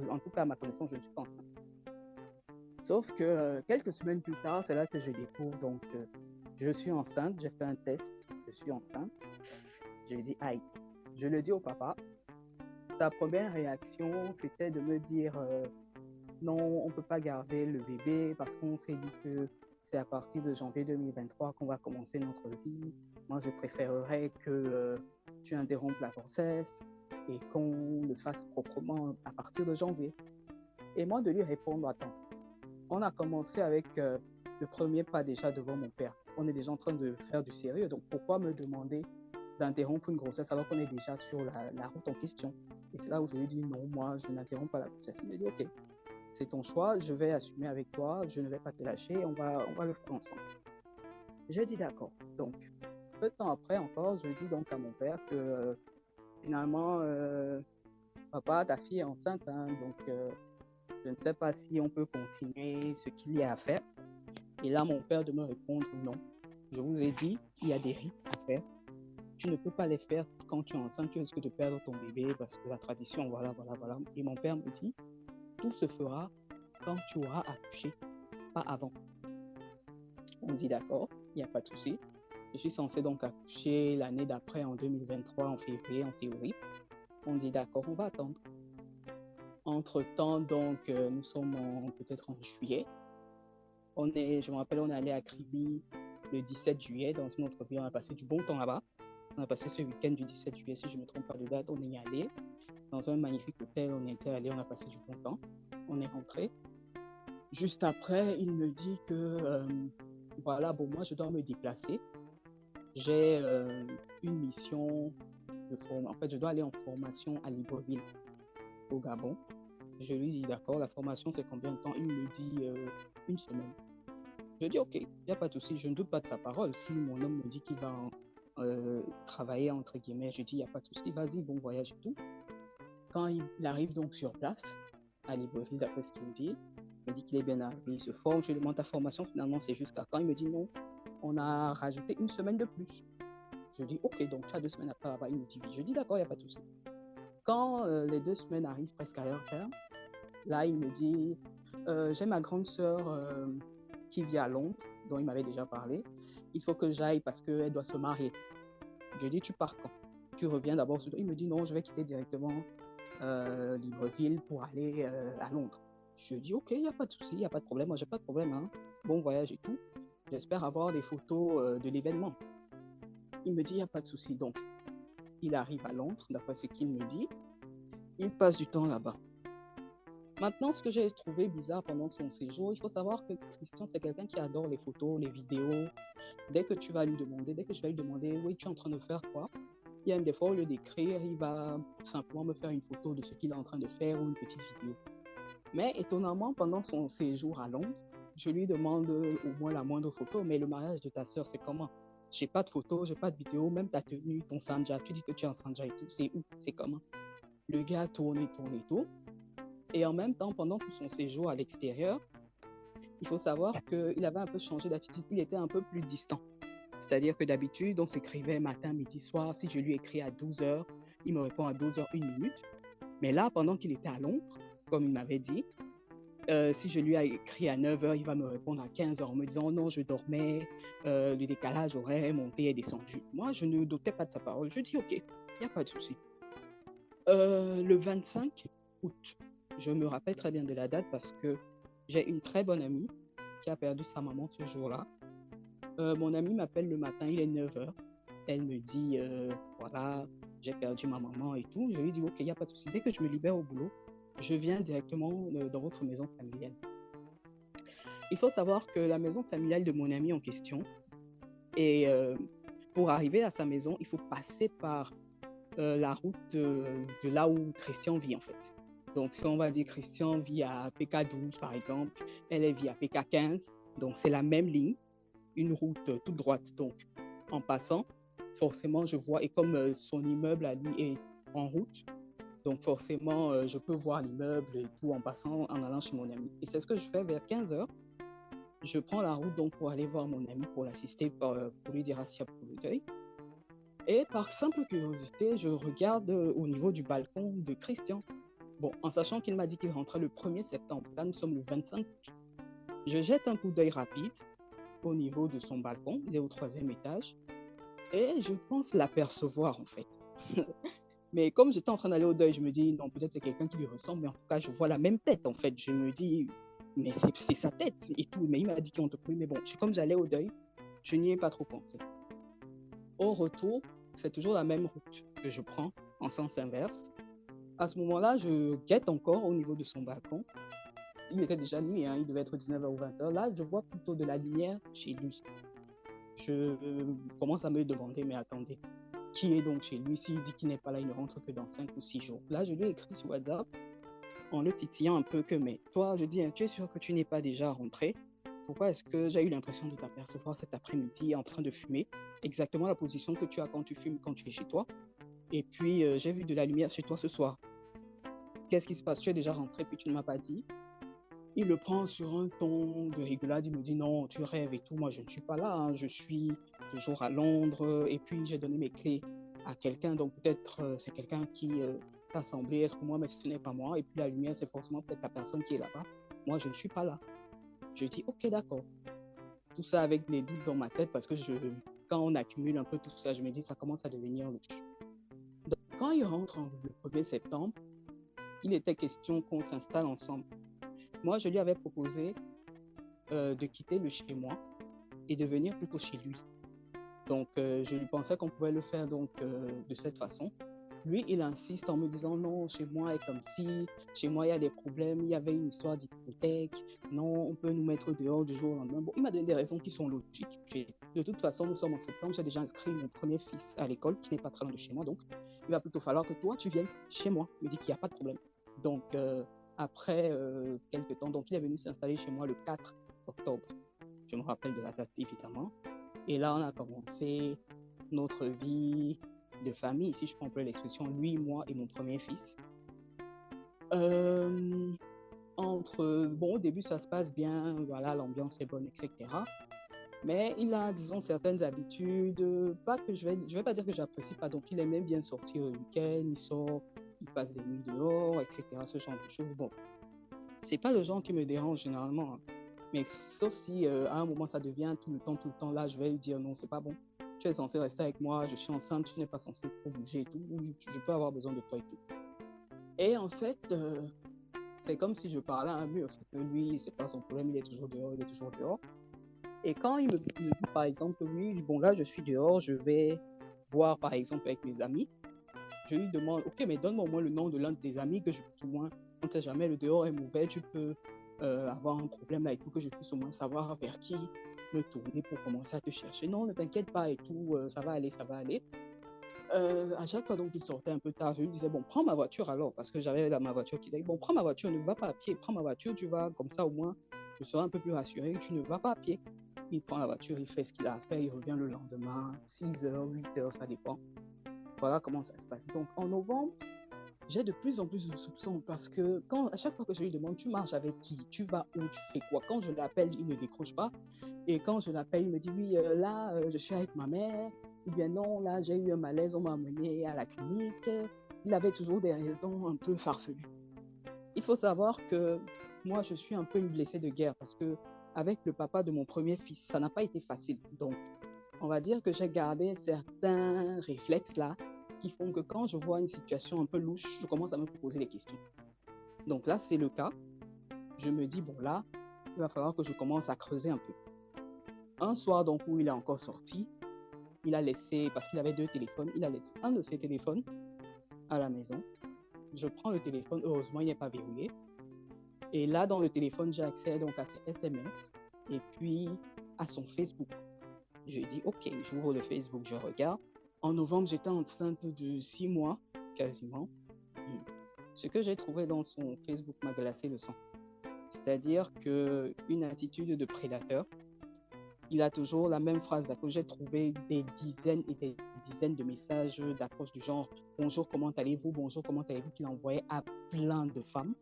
en tout cas, à ma connaissance, je ne suis pas enceinte. Sauf que quelques semaines plus tard, c'est là que je découvre, donc, je suis enceinte, j'ai fait un test, je suis enceinte. Je lui dis, aïe. Je le dis au papa. Sa première réaction, c'était de me dire, non, on ne peut pas garder le bébé parce qu'on s'est dit que c'est à partir de janvier 2023 qu'on va commencer notre vie. Moi, je préférerais que tu interrompes la grossesse et qu'on le fasse proprement à partir de janvier. Et moi, de lui répondre, attends, on a commencé avec le premier pas déjà devant mon père. On est déjà en train de faire du sérieux, donc pourquoi me demander d'interrompre une grossesse alors qu'on est déjà sur la route en question? Et c'est là où je lui dis non, moi, je n'interromps pas la grossesse. Il me dit, OK, c'est ton choix, je vais assumer avec toi, je ne vais pas te lâcher, on va le faire ensemble. Je dis d'accord. Donc, peu de temps après encore, je dis donc à mon père que finalement, papa, ta fille est enceinte, hein, donc je ne sais pas si on peut continuer ce qu'il y a à faire. Et là, mon père de me répondre non. Je vous ai dit, il y a des rites à faire. Tu ne peux pas les faire quand tu es enceinte, tu risques de perdre ton bébé parce que la tradition, voilà. Et mon père me dit, tout se fera quand tu auras accouché, pas avant. On dit d'accord, il n'y a pas de souci. Je suis censé donc accoucher l'année d'après, en 2023, en février, en théorie. On dit d'accord, on va attendre. Entre-temps, donc, nous sommes peut-être en juillet. Je me rappelle, on est allé à Kribi le 17 juillet dans une autre ville. On a passé du bon temps là-bas. On a passé ce week-end du 17 juillet, si je ne me trompe pas de date. On est allé dans un magnifique hôtel. On était allé, on a passé du bon temps. On est rentré. Juste après, il me dit que voilà, bon, moi, je dois me déplacer. J'ai une mission de formation. En fait, je dois aller en formation à Libreville, au Gabon. Je lui dis d'accord, la formation, c'est combien de temps? Il me dit une semaine. Je dis ok, il n'y a pas de souci, je ne doute pas de sa parole. Si mon homme me dit qu'il va travailler, entre guillemets, je dis il n'y a pas de souci, vas-y, bon voyage et tout. Quand il arrive donc sur place, à Libreville, d'après ce qu'il me dit qu'il est bien arrivé, il se forme. Je lui demande ta formation, finalement, c'est jusqu'à quand? Il me dit non, on a rajouté une semaine de plus. Je dis ok, donc tu as 2 semaines après là-bas. Il me dit oui. Je dis d'accord, il n'y a pas de souci. Quand les 2 semaines arrivent presque à leur terme, là, il me dit j'ai ma grande sœur qui vit à Londres, dont il m'avait déjà parlé. Il faut que j'aille parce qu'elle doit se marier. Je dis tu pars quand? Tu reviens d'abord sur... Il me dit non, je vais quitter directement Libreville pour aller à Londres. Je dis ok, il n'y a pas de souci, il n'y a pas de problème. Moi, j'ai pas de problème. Hein. Bon voyage et tout. J'espère avoir des photos de l'événement. Il me dit il n'y a pas de souci. Donc, il arrive à Londres, d'après ce qu'il me dit. Il passe du temps là-bas. Maintenant, ce que j'ai trouvé bizarre pendant son séjour, il faut savoir que Christian, c'est quelqu'un qui adore les photos, les vidéos. Dès que je vais lui demander, oui, tu es en train de faire quoi? Il y a même des fois, au lieu d'écrire, il va simplement me faire une photo de ce qu'il est en train de faire ou une petite vidéo. Mais étonnamment, pendant son séjour à Londres, je lui demande au moins la moindre photo, mais le mariage de ta sœur, c'est comment? J'ai pas de photos, j'ai pas de vidéo, même ta tenue, ton sandja, tu dis que tu es en sandja et tout, c'est où? C'est comment? Le gars tourne et tourne et tout. Et en même temps, pendant tout son séjour à l'extérieur, il faut savoir qu'il avait un peu changé d'attitude, il était un peu plus distant. C'est-à-dire que d'habitude, on s'écrivait matin, midi, soir. Si je lui écris à 12h, il me répond à 12h, 1 minute. Mais là, pendant qu'il était à Londres, comme il m'avait dit, si je lui ai écrit à 9h, il va me répondre à 15h en me disant oh non, je dormais, le décalage horaire est monté et descendu. Moi, je ne doutais pas de sa parole. Je dis ok, il n'y a pas de souci. Le 25 août, je me rappelle très bien de la date parce que j'ai une très bonne amie qui a perdu sa maman ce jour-là. Mon amie m'appelle le matin, il est 9h. Elle me dit voilà, j'ai perdu ma maman et tout. Je lui dis ok, il n'y a pas de souci. Dès que je me libère au boulot, je viens directement dans votre maison familiale. Il faut savoir que la maison familiale de mon ami en question, et pour arriver à sa maison, il faut passer par la route de là où Christian vit en fait. Donc si on va dire Christian vit à PK12 par exemple, elle vit à PK15, donc c'est la même ligne, une route toute droite. Donc en passant, forcément je vois, et comme son immeuble à lui est en route, donc forcément je peux voir l'immeuble et tout en passant, en allant chez mon ami. Et c'est ce que je fais vers 15h. Je prends la route donc pour aller voir mon ami, pour l'assister, pour lui dire assia pour le deuil. Et par simple curiosité, je regarde au niveau du balcon de Christian. Bon, en sachant qu'il m'a dit qu'il rentrait le 1er septembre. Là, nous sommes le 25 août. Je jette un coup d'œil rapide au niveau de son balcon. Il est au 3e étage. Et je pense l'apercevoir, en fait. Mais comme j'étais en train d'aller au deuil, je me dis, non, peut-être c'est quelqu'un qui lui ressemble. Mais en tout cas, je vois la même tête, en fait. Je me dis, mais c'est sa tête et tout. Mais il m'a dit qu'on te prie. Mais bon, comme j'allais au deuil, je n'y ai pas trop pensé. Au retour, c'est toujours la même route que je prends en sens inverse. À ce moment-là, je guette encore au niveau de son balcon. Il était déjà nuit, hein, il devait être 19h ou 20h. Là, je vois plutôt de la lumière chez lui. Je commence à me demander, mais attendez, qui est donc chez lui? S'il dit qu'il n'est pas là, il ne rentre que dans 5 ou 6 jours. Là, je lui ai écrit sur WhatsApp en le titillant un peu que, mais toi, je dis, tu es sûr que tu n'es pas déjà rentré? Pourquoi est-ce que j'ai eu l'impression de t'apercevoir cet après-midi en train de fumer? Exactement la position que tu as quand tu fumes, quand tu es chez toi. Et puis, j'ai vu de la lumière chez toi ce soir. Qu'est-ce qui se passe? Tu es déjà rentré, puis tu ne m'as pas dit. Il le prend sur un ton de rigolade. Il me dit non, tu rêves et tout. Moi, je ne suis pas là. Hein. Je suis toujours à Londres. Et puis, j'ai donné mes clés à quelqu'un. Donc, peut-être c'est quelqu'un qui t'a semblé être moi, mais ce n'est pas moi. Et puis, la lumière, c'est forcément peut-être la personne qui est là-bas. Moi, je ne suis pas là. Je dis ok, d'accord. Tout ça avec des doutes dans ma tête parce que quand on accumule un peu tout ça, je me dis ça commence à devenir louche. Donc, quand il rentre le 1er septembre, il était question qu'on s'installe ensemble. Moi, je lui avais proposé de quitter le chez moi et de venir plutôt chez lui. Donc, je lui pensais qu'on pouvait le faire donc, de cette façon. Lui, il insiste en me disant non, chez moi est comme si, chez moi il y a des problèmes, il y avait une histoire d'hypothèque, non, on peut nous mettre dehors du jour au lendemain. Bon, il m'a donné des raisons qui sont logiques. De toute façon, nous sommes en septembre, j'ai déjà inscrit mon premier fils à l'école, qui n'est pas très loin de chez moi, donc il va plutôt falloir que toi, tu viennes chez moi. Il me dit qu'il n'y a pas de problème. Donc, après quelques temps, donc il est venu s'installer chez moi le 4 octobre. Je me rappelle de la date, évidemment. Et là, on a commencé notre vie de famille, si je peux employer l'expression, lui, moi et mon premier fils. Bon, au début, ça se passe bien, voilà, l'ambiance est bonne, etc. Mais il a, disons, certaines habitudes, pas que je vais pas dire que j'apprécie pas, donc il aime même bien sortir le week-end, il sort, il passe des nuits dehors, etc., ce genre de choses. Bon, c'est pas le genre qui me dérange généralement, hein. Mais sauf si à un moment ça devient tout le temps, là, je vais lui dire non, c'est pas bon. Tu es censé rester avec moi, je suis enceinte, tu n'es pas censé trop bouger et tout, je peux avoir besoin de toi et tout. Et en fait, c'est comme si je parlais à un mur, parce que lui, c'est pas son problème, il est toujours dehors. Et quand il me dit, par exemple, oui, bon là, je suis dehors, je vais boire, par exemple, avec mes amis, je lui demande, ok, mais donne-moi au moins le nom de l'un de tes amis, que je puisse au moins, on ne sait jamais, le dehors est mauvais, tu peux avoir un problème avec nous, que je puisse au moins savoir vers qui me tourner pour commencer à te chercher. Non, ne t'inquiète pas et tout, ça va aller. À chaque fois donc il sortait un peu tard, je lui disais bon, prends ma voiture alors, parce que j'avais ma voiture qui disait bon, prends ma voiture, ne va pas à pied, prends ma voiture, tu vas comme ça au moins je serai un peu plus rassuré, tu ne vas pas à pied. Il prend la voiture, il fait ce qu'il a à faire, il revient le lendemain, 6h, 8h, ça dépend. Voilà comment ça se passe. Donc en novembre, j'ai de plus en plus de soupçons parce que à chaque fois que je lui demande tu marches avec qui, tu vas où, tu fais quoi, quand je l'appelle, il ne décroche pas. Et quand je l'appelle, il me dit oui, là, je suis avec ma mère. Ou bien non, là, j'ai eu un malaise, on m'a amené à la clinique. Il avait toujours des raisons un peu farfelues. Il faut savoir que moi, je suis un peu une blessée de guerre parce que avec le papa de mon premier fils, ça n'a pas été facile. Donc, on va dire que j'ai gardé certains réflexes là qui font que quand je vois une situation un peu louche, je commence à me poser des questions. Donc là, c'est le cas. Je me dis, bon là, il va falloir que je commence à creuser un peu. Un soir, donc, où il est encore sorti, il a laissé, parce qu'il avait 2 téléphones, il a laissé un de ses téléphones à la maison. Je prends le téléphone, heureusement, il n'est pas verrouillé. Et là, dans le téléphone, j'ai accès donc à ses SMS et puis à son Facebook. Je dis, OK, j'ouvre le Facebook, je regarde. En novembre, j'étais enceinte de 6 mois, quasiment. Ce que j'ai trouvé dans son Facebook m'a glacé le sang. C'est-à-dire qu'une attitude de prédateur. Il a toujours la même phrase d'approche. J'ai trouvé des dizaines et des dizaines de messages d'approche du genre « Bonjour, comment allez-vous? Bonjour, comment allez-vous ?» qu'il envoyait à plein de femmes.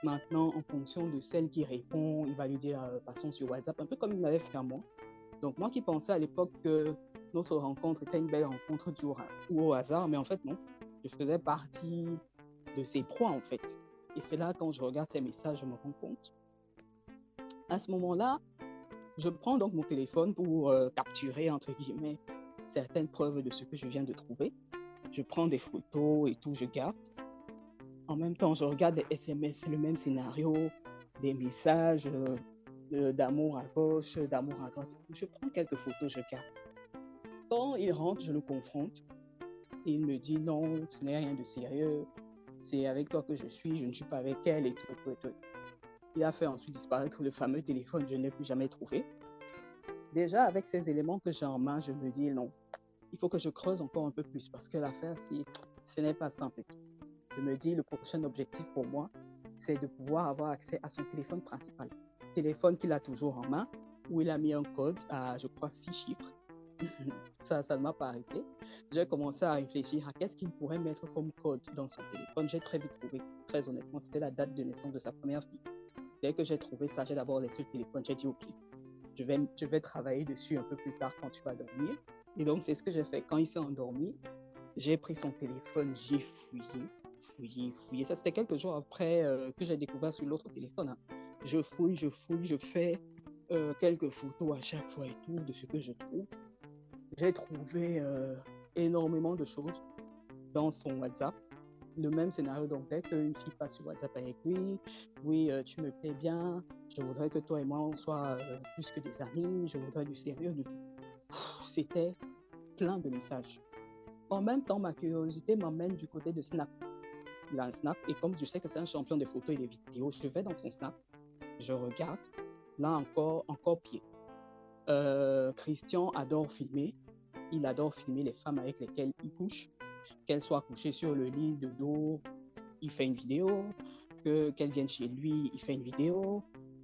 Maintenant, en fonction de celle qui répond, il va lui dire « Passons sur WhatsApp », un peu comme il m'avait fait à moi. Donc moi qui pensais à l'époque que notre rencontre était une belle rencontre ou au hasard, mais en fait non. Je faisais partie de ses proies en fait. Et c'est là, quand je regarde ces messages, je me rends compte. À ce moment-là, je prends donc mon téléphone pour capturer, entre guillemets, certaines preuves de ce que je viens de trouver. Je prends des photos et tout, je garde. En même temps, je regarde les SMS, le même scénario, des messages d'amour à gauche, d'amour à droite. Je prends quelques photos, je garde. Quand il rentre, je le confronte. Il me dit non, ce n'est rien de sérieux. C'est avec toi que je ne suis pas avec elle et tout. Il a fait ensuite disparaître le fameux téléphone, je ne l'ai plus jamais trouvé. Déjà, avec ces éléments que j'ai en main, je me dis non, il faut que je creuse encore un peu plus parce que l'affaire, ce n'est pas simple. Je me dis, le prochain objectif pour moi, c'est de pouvoir avoir accès à son téléphone principal. Téléphone qu'il a toujours en main, où il a mis un code à, je crois, 6 chiffres. Ça ne m'a pas arrêté. J'ai commencé à réfléchir à qu'est-ce qu'il pourrait mettre comme code dans son téléphone. J'ai très vite trouvé, très honnêtement, c'était la date de naissance de sa première fille. Dès que j'ai trouvé ça, j'ai d'abord laissé le téléphone. J'ai dit, OK, je vais travailler dessus un peu plus tard quand tu vas dormir. Et donc, c'est ce que j'ai fait. Quand il s'est endormi, j'ai pris son téléphone, j'ai fouillé. Ça, c'était quelques jours après que j'ai découvert sur l'autre téléphone. Hein. Je fouille, je fais quelques photos à chaque fois et tout de ce que je trouve. J'ai trouvé énormément de choses dans son WhatsApp. le même scénario. Donc, dès qu'une fille passe sur WhatsApp avec lui, oui, tu me plais bien, je voudrais que toi et moi, on soit plus que des amis, je voudrais du sérieux, du tout. C'était plein de messages. En même temps, ma curiosité m'emmène du côté de Snap. Dans Snap, et comme je sais que c'est un champion de photos et de vidéos, je vais dans son Snap, je regarde, là encore pire. Christian adore filmer, il adore filmer les femmes avec lesquelles il couche, qu'elles soient couchées sur le lit de dos, il fait une vidéo, qu'elles viennent chez lui, il fait une vidéo,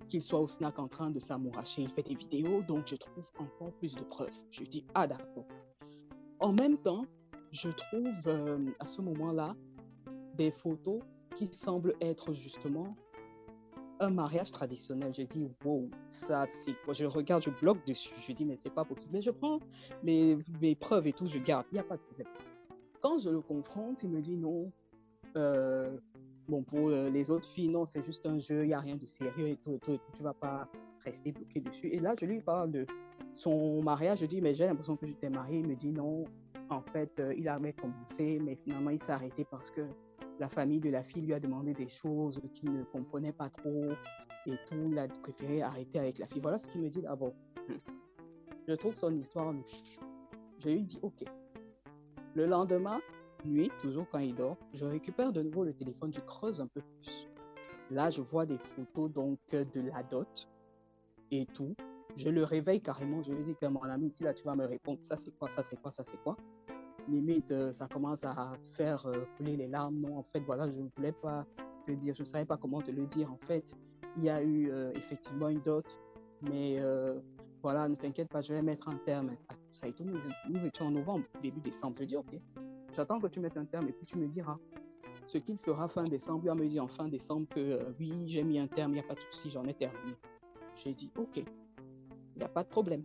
qu'il soit au snack en train de s'amouracher, il fait des vidéos, donc je trouve encore plus de preuves. Je dis, ah d'accord. En même temps, je trouve à ce moment-là des photos qui semblent être justement un mariage traditionnel. Je dis, wow, ça c'est quoi? Je regarde, je bloque dessus. Je dis, mais c'est pas possible. Mais je prends les preuves et tout, je garde, il n'y a pas de problème. Quand je le confronte, il me dit non. Bon, pour les autres filles, non, c'est juste un jeu, il n'y a rien de sérieux et tout, tu vas pas rester bloqué dessus. Et là, je lui parle de son mariage. Je dis, mais j'ai l'impression que je t'ai marié. Il me dit non. En fait, il avait commencé, mais finalement, il s'est arrêté parce que la famille de la fille lui a demandé des choses qu'il ne comprenait pas trop et tout. Il a préféré arrêter avec la fille. Voilà ce qu'il me dit d'abord. Je trouve son histoire louche. Je lui dis, ok. Le lendemain, nuit, toujours quand il dort, je récupère de nouveau le téléphone, je creuse un peu plus. Là, je vois des photos donc de la dot et tout. Je le réveille carrément, je lui dis que mon ami, ici, là, tu vas me répondre, ça c'est quoi, ça c'est quoi, ça c'est quoi. Limite, ça commence à faire couler les larmes. Non, en fait, voilà, je ne voulais pas te dire, je ne savais pas comment te le dire. En fait, il y a eu effectivement une dot, mais voilà, ne t'inquiète pas, je vais mettre un terme à tout ça et tout. Nous étions en novembre, début décembre. Je dis, ok, j'attends que tu mettes un terme et puis tu me diras. Ce qu'il fera fin décembre, il me dit en fin décembre que oui, j'ai mis un terme, il n'y a pas de souci, j'en ai terminé. J'ai dit, ok, il n'y a pas de problème.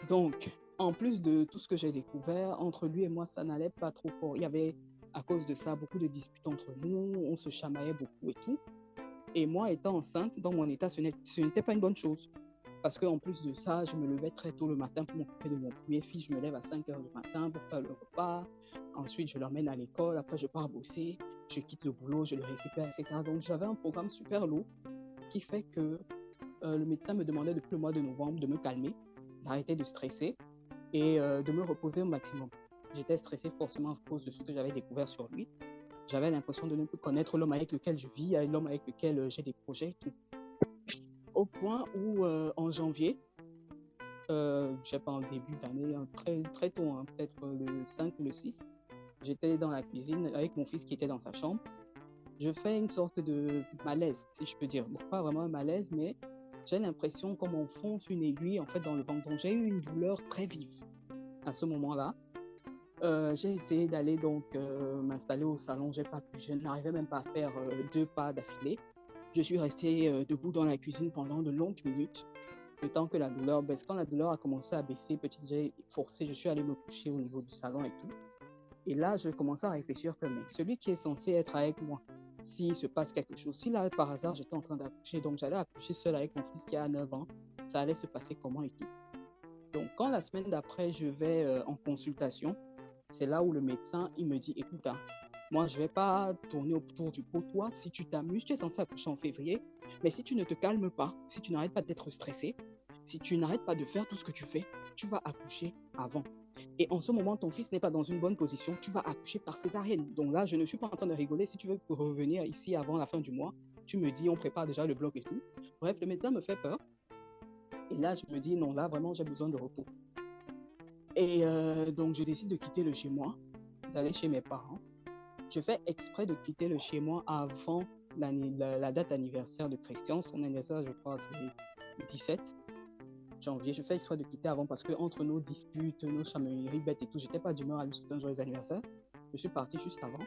Donc, en plus de tout ce que j'ai découvert, entre lui et moi, ça n'allait pas trop fort. Il y avait, à cause de ça, beaucoup de disputes entre nous, on se chamaillait beaucoup et tout. Et moi, étant enceinte, dans mon état, ce n'était pas une bonne chose. Parce qu'en plus de ça, je me levais très tôt le matin pour m'occuper de mon premier fils. Je me lève à 5 heures du matin pour faire le repas. Ensuite, je l'emmène à l'école. Après, je pars bosser. Je quitte le boulot, je le récupère, etc. Donc, j'avais un programme super lourd qui fait que le médecin me demandait depuis le mois de novembre de me calmer, d'arrêter de stresser et de me reposer au maximum. J'étais stressée forcément à cause de ce que j'avais découvert sur lui. J'avais l'impression de ne plus connaître l'homme avec lequel je vis, l'homme avec lequel j'ai des projets et tout. Au point où, en janvier, je sais pas, en début d'année, très, très tôt, hein, peut-être le 5 ou le 6, j'étais dans la cuisine avec mon fils qui était dans sa chambre. Je fais une sorte de malaise, si je peux dire. Bon, pas vraiment un malaise, mais j'ai l'impression comme on fonce une aiguille en fait dans le ventre. Donc j'ai eu une douleur très vive à ce moment-là. J'ai essayé d'aller donc m'installer au salon. Je n'arrivais même pas à faire 2 pas d'affilée. Je suis resté debout dans la cuisine pendant de longues minutes, le temps que la douleur baisse. Quand la douleur a commencé à baisser, j'ai forcé, je suis allé me coucher au niveau du salon et tout. Et là, je commençais à réfléchir que mais celui qui est censé être avec moi, s'il se passe quelque chose, si là, par hasard, j'étais en train d'accoucher, donc j'allais accoucher seule avec mon fils qui a 9 ans, ça allait se passer comment et tout. Donc, quand la semaine d'après, je vais en consultation, c'est là où le médecin, il me dit, écoute, hein, moi, je ne vais pas tourner autour du pot. Toi, si tu t'amuses, tu es censé accoucher en février, mais si tu ne te calmes pas, si tu n'arrêtes pas d'être stressé, si tu n'arrêtes pas de faire tout ce que tu fais, tu vas accoucher avant. Et en ce moment, ton fils n'est pas dans une bonne position, tu vas accoucher par césarienne. Donc là, je ne suis pas en train de rigoler. Si tu veux revenir ici avant la fin du mois, tu me dis, on prépare déjà le bloc et tout. Bref, le médecin me fait peur. Et là, je me dis, non, là, vraiment, j'ai besoin de repos. Et donc, je décide de quitter le chez moi, d'aller chez mes parents. Je fais exprès de quitter le chez moi avant la date anniversaire de Christian. Son anniversaire, je crois, c'est le 17 janvier. Je fais exprès de quitter avant parce que entre nos disputes, nos chamailleries bêtes et tout, j'étais pas d'humeur à lui souhaiter un joyeux anniversaire. Je suis parti juste avant.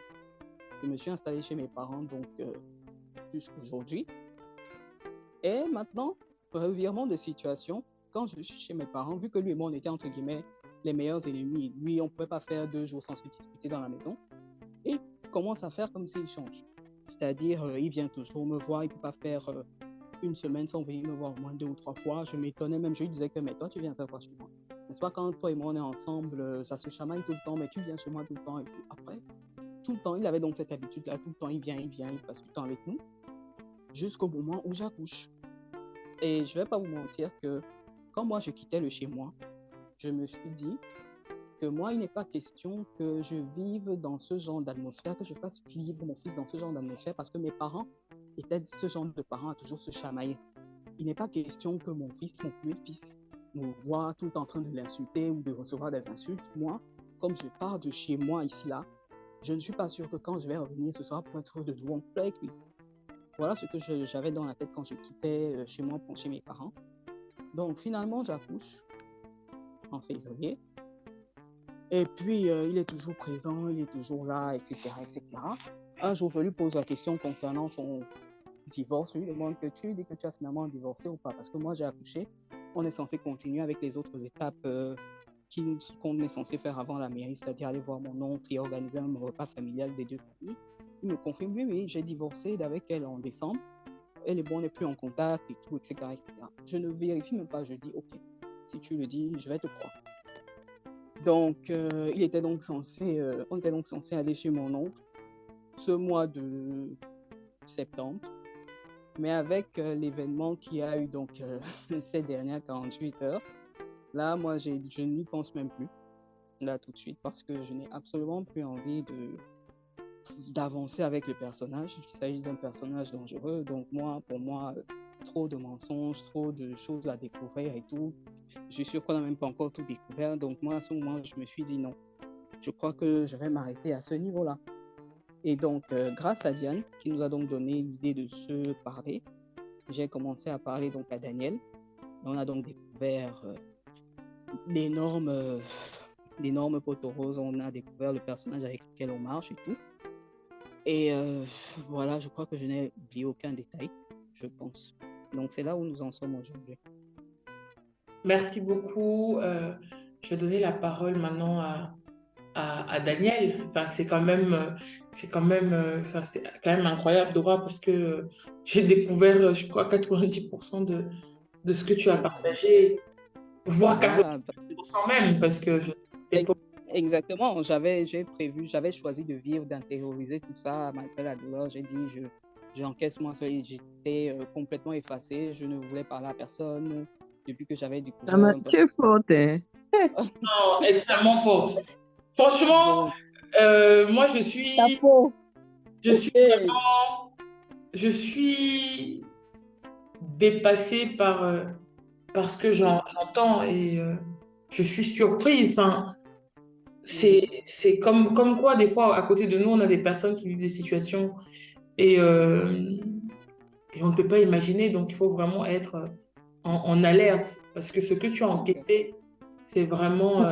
Je me suis installé chez mes parents donc jusqu'aujourd'hui. Et maintenant, revirement de situation, quand je suis chez mes parents, vu que lui et moi on était entre guillemets les meilleurs ennemis, lui on pouvait pas faire 2 jours sans se disputer dans la maison, et il commence à faire comme s'il change. C'est-à-dire, il vient toujours me voir, il peut pas faire une semaine sans venir me voir au moins 2 ou 3 fois. Je m'étonnais même, je lui disais que mais toi tu viens faire quoi chez moi? N'est-ce pas, quand toi et moi on est ensemble, ça se chamaille tout le temps, mais tu viens chez moi tout le temps et puis après, tout le temps, il avait donc cette habitude-là, tout le temps, il vient, il passe tout le temps avec nous, jusqu'au moment où j'accouche. Et je ne vais pas vous mentir que quand moi je quittais le chez moi, je me suis dit que moi, il n'est pas question que je vive dans ce genre d'atmosphère, que je fasse vivre mon fils dans ce genre d'atmosphère, parce que mes parents étaient ce genre de parents à toujours se chamailler. Il n'est pas question que mon fils, mon premier fils, me voit tout en train de l'insulter ou de recevoir des insultes. Moi, comme je pars de chez moi ici, là, je ne suis pas sûr que quand je vais revenir, ce sera pour être de nouveau en couple avec lui. Voilà ce que j'avais dans la tête quand je quittais chez moi pour chez mes parents. Donc finalement, j'accouche en février. Et puis, il est toujours présent, il est toujours là, etc., etc. Un jour, je lui pose la question concernant son divorce. Je lui demande que tu dis que tu as finalement divorcé ou pas. Parce que moi, j'ai accouché. On est censé continuer avec les autres étapes qu'on est censé faire avant la mairie, c'est-à-dire aller voir mon oncle et organiser un repas familial des deux familles. Il me confirme, oui, j'ai divorcé avec elle en décembre. Elle est bon, on n'est plus en contact et tout, etc., etc. Je ne vérifie même pas, je dis, ok, si tu le dis, je vais te croire. Donc, on était donc censé aller chez mon oncle ce mois de septembre. Mais avec l'événement qu'il y a eu donc, ces dernières 48 heures, là, moi, je n'y pense même plus, là, tout de suite, parce que je n'ai absolument plus envie d'avancer avec le personnage. Il s'agit d'un personnage dangereux. Donc, pour moi, trop de mensonges, trop de choses à découvrir et tout. Je suis sûr qu'on n'a même pas encore tout découvert. Donc, moi, à ce moment, je me suis dit non. Je crois que je vais m'arrêter à ce niveau-là. Et donc, grâce à Diane, qui nous a donc donné l'idée de se parler, j'ai commencé à parler donc à Daniel. Et on a donc découvert l'énorme poteau rose. On a découvert le personnage avec lequel on marche et tout. Et voilà, je crois que je n'ai oublié aucun détail, je pense. Donc, c'est là où nous en sommes aujourd'hui. Merci beaucoup. Je vais donner la parole maintenant à Daniel. Enfin, c'est quand même incroyable, Dora, parce que j'ai découvert, je crois, 90% de ce que tu as partagé, voire Voilà, 90% même, parce que exactement. J'avais choisi de vivre, d'intérioriser tout ça malgré la douleur. J'ai dit, j'encaisse moi seul. J'étais complètement effacée. Je ne voulais parler à personne depuis que j'avais découvert. Tu es forte, hein? non, extrêmement forte. Franchement, moi, je suis vraiment, je suis dépassée par ce que j'entends et je suis surprise. Enfin, c'est comme quoi, des fois, à côté de nous, on a des personnes qui vivent des situations et, euh, et on ne peut pas imaginer. Donc, il faut vraiment être en alerte parce que ce que tu as encaissé, c'est vraiment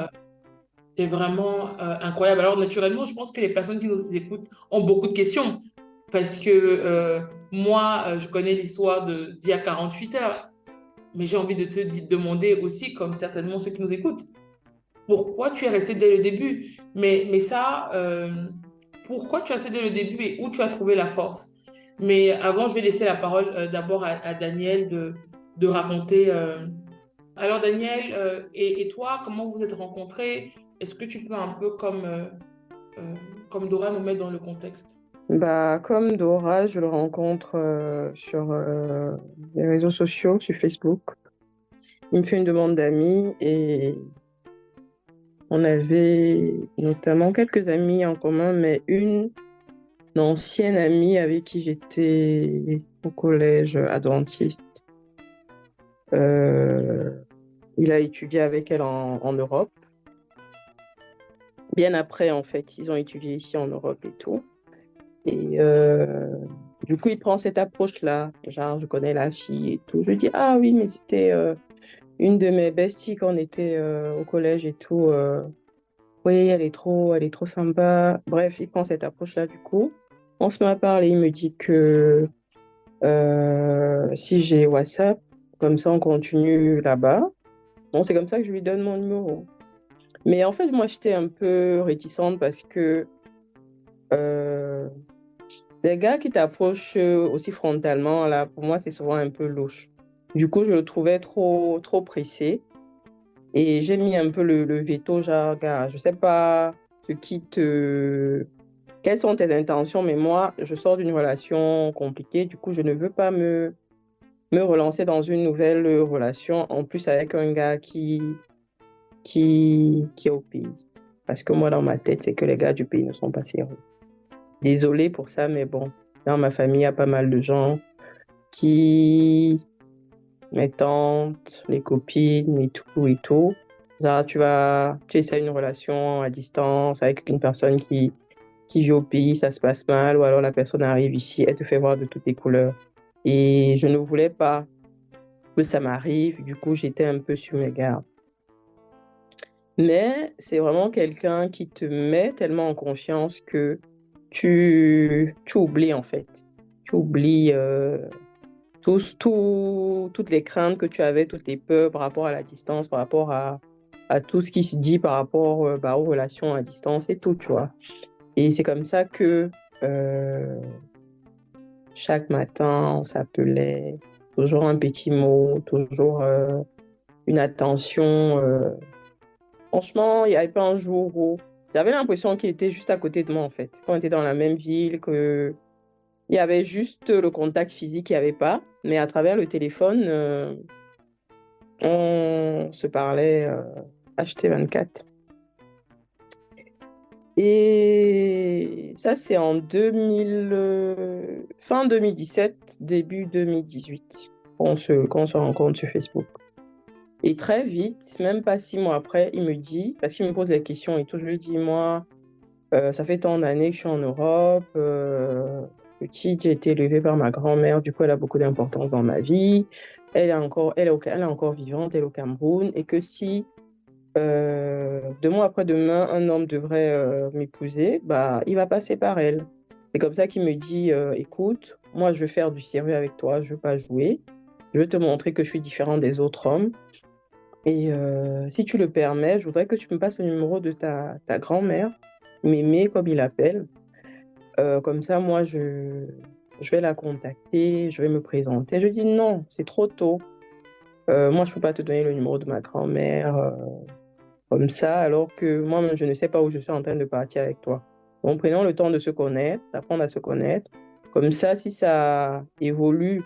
incroyable. Alors, naturellement, je pense que les personnes qui nous écoutent ont beaucoup de questions parce que moi, je connais l'histoire d'il y a 48 heures, mais j'ai envie de te demander aussi, comme certainement ceux qui nous écoutent, pourquoi tu es resté dès le début? Mais ça, pourquoi tu es resté dès le début et où tu as trouvé la force? Mais avant, je vais laisser la parole d'abord à Daniel de raconter. Alors, Daniel, et toi, comment vous êtes rencontrés? Est-ce que tu peux un peu comme Dora nous mettre dans le contexte? Bah, comme Dora, je le rencontre sur les réseaux sociaux, sur Facebook. Il me fait une demande d'amis et on avait notamment quelques amis en commun, mais une ancienne amie avec qui j'étais au collège adventiste. Il a étudié avec elle en Europe. Bien après, en fait, ils ont étudié ici en Europe et tout. Et du coup, il prend cette approche-là. Genre, je connais la fille et tout. Je dis, ah oui, mais c'était une de mes besties quand on était au collège et tout. Oui, elle est trop sympa. Bref, il prend cette approche-là du coup. On se met à parler. Il me dit que si j'ai WhatsApp, comme ça, on continue là-bas. Bon, c'est comme ça que je lui donne mon numéro. Mais en fait, moi, j'étais un peu réticente parce que les gars qui t'approchent aussi frontalement, là, pour moi, c'est souvent un peu louche. Du coup, je le trouvais trop pressé. Et j'ai mis un peu le veto, genre, gars, je sais pas ce qui te quelles sont tes intentions? Mais moi, je sors d'une relation compliquée, du coup, je ne veux pas me relancer dans une nouvelle relation, en plus avec un gars qui est au pays. Parce que moi, dans ma tête, c'est que les gars du pays ne sont pas sérieux. Désolée pour ça, mais bon, dans ma famille, il y a pas mal de gens qui, mes tantes, les copines et tout et tout. Genre, tu essaies une relation à distance avec une personne qui vit au pays, ça se passe mal, ou alors la personne arrive ici, elle te fait voir de toutes les couleurs. Et je ne voulais pas que ça m'arrive, du coup, j'étais un peu sur mes gardes. Mais c'est vraiment quelqu'un qui te met tellement en confiance que tu oublies en fait. Tu oublies toutes les craintes que tu avais, toutes les peurs par rapport à la distance, par rapport à tout ce qui se dit par rapport aux relations à distance et tout, tu vois. Et c'est comme ça que chaque matin, on s'appelait, toujours un petit mot, toujours une attention. Franchement, il n'y avait pas un jour où j'avais l'impression qu'il était juste à côté de moi, en fait. Qu'on était dans la même ville, qu'il y avait juste le contact physique, il n'y avait pas. Mais à travers le téléphone, on se parlait HT24. Et ça, c'est en fin 2017, début 2018, quand on se rencontre sur Facebook. Et très vite, même pas 6 mois après, il me dit, parce qu'il me pose des questions et tout, je lui dis, moi, ça fait tant d'années que je suis en Europe, petite, j'ai été élevée par ma grand-mère, du coup, elle a beaucoup d'importance dans ma vie. Elle est encore vivante, elle est au Cameroun, et que si 2 mois après demain, un homme devrait m'épouser, bah, il va passer par elle. C'est comme ça qu'il me dit, écoute, moi, je veux faire du sérieux avec toi, je veux pas jouer, je veux te montrer que je suis différent des autres hommes. Et si tu le permets, je voudrais que tu me passes le numéro de ta grand-mère, Mémé, comme il l'appelle. Comme ça, moi, je vais la contacter, je vais me présenter. Je dis non, c'est trop tôt. Moi, je ne peux pas te donner le numéro de ma grand-mère comme ça, alors que moi-même, je ne sais pas où je suis en train de partir avec toi. Donc, prenons le temps de se connaître, d'apprendre à se connaître. Comme ça, si ça évolue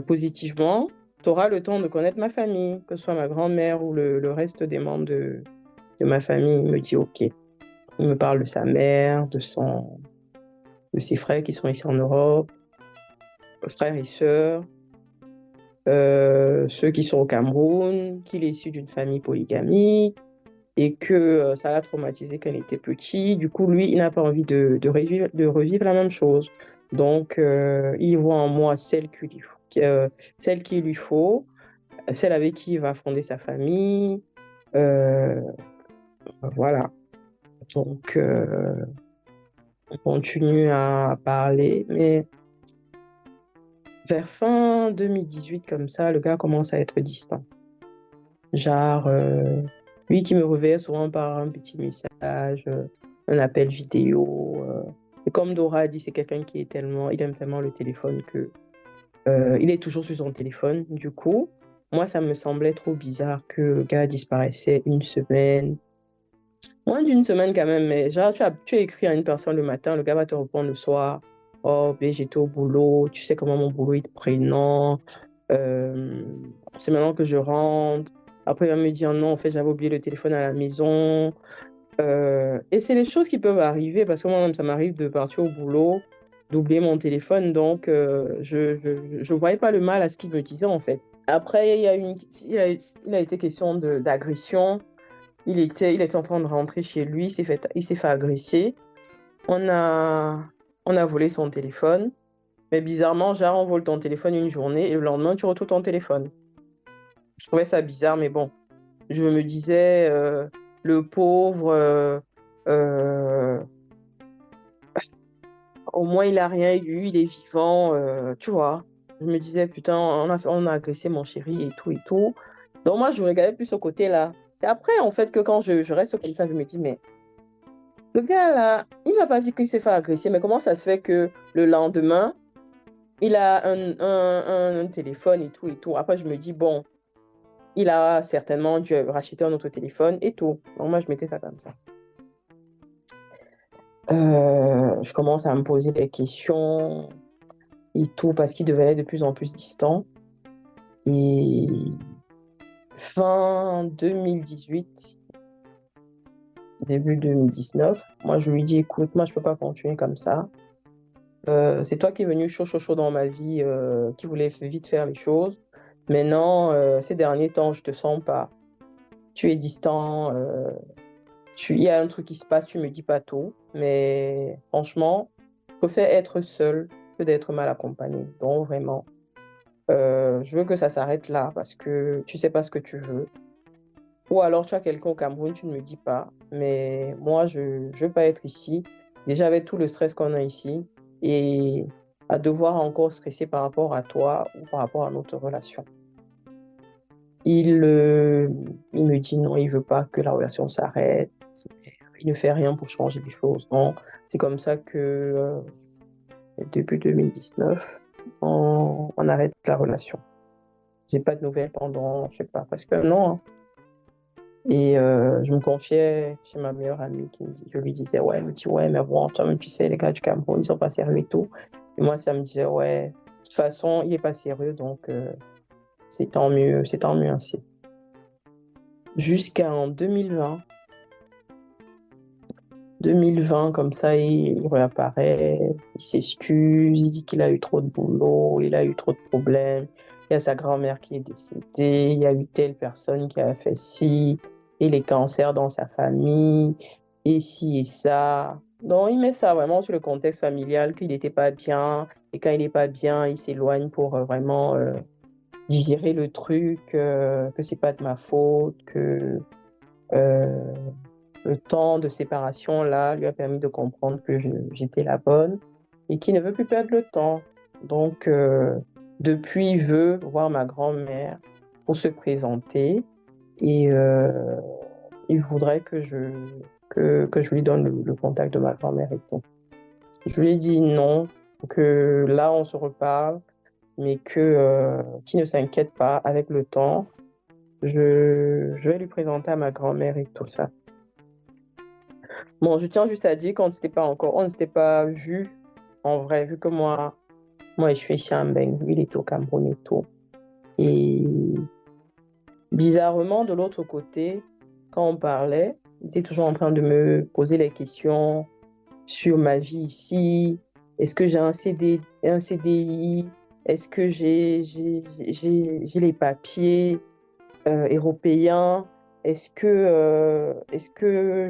positivement, tu auras le temps de connaître ma famille, que ce soit ma grand-mère ou le reste des membres de ma famille. Il me dit OK. Il me parle de sa mère, de ses frères qui sont ici en Europe, frères et sœurs, ceux qui sont au Cameroun, qu'il est issu d'une famille polygamique et que ça l'a traumatisé quand il était petit. Du coup, lui, il n'a pas envie de revivre la même chose. Donc, il voit en moi celle qu'il lui faut, celle avec qui il va fonder sa famille. Voilà. Donc, on continue à parler, mais vers fin 2018, comme ça, le gars commence à être distant. Genre, lui qui me réveille souvent par un petit message, un appel vidéo. Et comme Dora a dit, c'est quelqu'un il aime tellement le téléphone que il est toujours sur son téléphone. Du coup, moi, ça me semblait trop bizarre que le gars disparaissait une semaine. Moins d'une semaine quand même, mais genre, tu as écrit à une personne le matin, le gars va te répondre le soir. Oh, ben, j'étais au boulot, tu sais comment mon boulot est prenant. C'est maintenant que je rentre. Après, il va me dire non, en fait, j'avais oublié le téléphone à la maison. Et c'est les choses qui peuvent arriver parce que moi-même, ça m'arrive de partir au boulot, d'oublier mon téléphone. Donc, je ne voyais pas le mal à ce qu'il me disait, en fait. Après, il a été question d'agression. Il était en train de rentrer chez lui, il s'est fait agresser. On a volé son téléphone. Mais bizarrement, genre, on vole ton téléphone une journée et le lendemain, tu retrouves ton téléphone. Je trouvais ça bizarre, mais bon. Je me disais, le pauvre, au moins il a rien eu, il est vivant, tu vois. Je me disais, putain, on a agressé mon chéri et tout et tout. Donc moi, je regardais plus ce côté-là. C'est après, en fait, que quand je reste comme ça, je me dis, mais le gars là, il m'a pas dit qu'il s'est fait agresser, mais comment ça se fait que le lendemain, il a un téléphone et tout et tout. Après, je me dis, bon, il a certainement dû racheter un autre téléphone et tout. Donc, moi, je mettais ça comme ça. Je commence à me poser des questions et tout parce qu'il devenait de plus en plus distant. Et fin 2018, début 2019, moi je lui dis écoute, moi je peux pas continuer comme ça. C'est toi qui es venu chaud dans ma vie, qui voulait vite faire les choses. Maintenant, ces derniers temps, je te sens pas. Tu es distant, il y a un truc qui se passe, tu me dis pas tout. Mais franchement, je préfère être seule que d'être mal accompagnée. Donc vraiment, je veux que ça s'arrête là parce que tu sais pas ce que tu veux. Ou alors tu as quelqu'un au Cameroun, tu ne me dis pas. Mais moi, je veux pas être ici. Déjà avec tout le stress qu'on a ici et à devoir encore stresser par rapport à toi ou par rapport à notre relation. Il me dit non, il veut pas que la relation s'arrête. Il ne fait rien pour changer les choses. Non, c'est comme ça que début 2019, on arrête la relation. J'ai pas de nouvelles pendant, je sais pas, presque un an. Hein. Et je me confiais chez ma meilleure amie je lui disais, ouais, elle me dit, ouais, mais bon, toi-même, tu sais, les gars du Cameroun, ils sont pas sérieux et tout. Et moi, ça me disait, ouais, de toute façon, il est pas sérieux, donc c'est tant mieux ainsi. Jusqu'en 2020. 2020, comme ça, il réapparaît, il s'excuse, il dit qu'il a eu trop de boulot, il a eu trop de problèmes, il y a sa grand-mère qui est décédée, il y a eu telle personne qui a fait ci, et les cancers dans sa famille, et ci et ça. Donc, il met ça vraiment sur le contexte familial, qu'il n'était pas bien, et quand il n'est pas bien, il s'éloigne pour vraiment digérer le truc, que c'est pas de ma faute, que... le temps de séparation, là, lui a permis de comprendre que j'étais la bonne et qu'il ne veut plus perdre le temps. Donc, depuis, il veut voir ma grand-mère pour se présenter et il voudrait que je lui donne le contact de ma grand-mère et tout. Je lui ai dit non, que là, on se reparle, mais qu'il ne s'inquiète pas avec le temps. Je vais lui présenter à ma grand-mère et tout ça. Bon, je tiens juste à dire qu'on ne s'était pas vu en vrai, vu que moi je suis ici à Mbeng, lui il est au Cameroun et tout. Et bizarrement, de l'autre côté, quand on parlait, il était toujours en train de me poser les questions sur ma vie ici. Est-ce que j'ai un CDI? Est-ce que j'ai les papiers européens? Est-ce que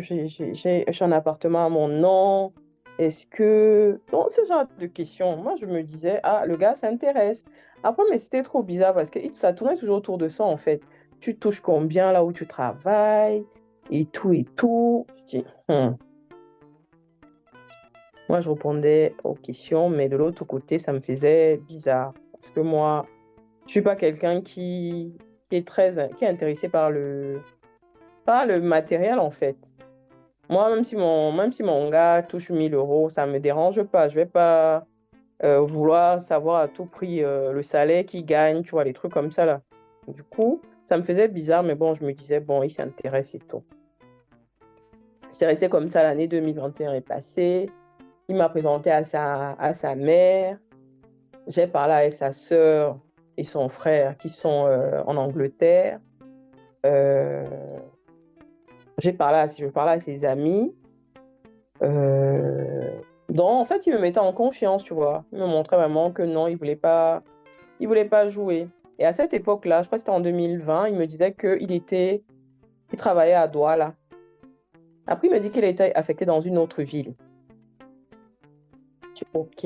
j'ai un appartement à mon nom? Donc, ce genre de questions. Moi, je me disais, ah, le gars s'intéresse. Après, mais c'était trop bizarre parce que ça tournait toujours autour de ça, en fait. Tu touches combien là où tu travailles? Et tout, et tout. Je dis, Moi, je répondais aux questions, mais de l'autre côté, ça me faisait bizarre. Parce que moi, je suis pas quelqu'un qui est intéressé par le matériel, en fait. Moi, même si mon gars touche 1000 euros, ça me dérange pas. Je vais pas vouloir savoir à tout prix le salaire qu'il gagne, tu vois, les trucs comme ça, là. Du coup, ça me faisait bizarre, mais bon, je me disais, bon, il s'intéresse et tout. C'est resté comme ça, l'année 2021 est passée. Il m'a présenté à sa mère. J'ai parlé avec sa sœur et son frère qui sont en Angleterre. Je parlais à ses amis. Donc, en fait, il me mettait en confiance, tu vois. Il me montrait vraiment que non, il voulait pas jouer. Et à cette époque-là, je crois que c'était en 2020, il me disait qu'il travaillait à Douala. Après, il me dit qu'il était affecté dans une autre ville. Je dis, ok.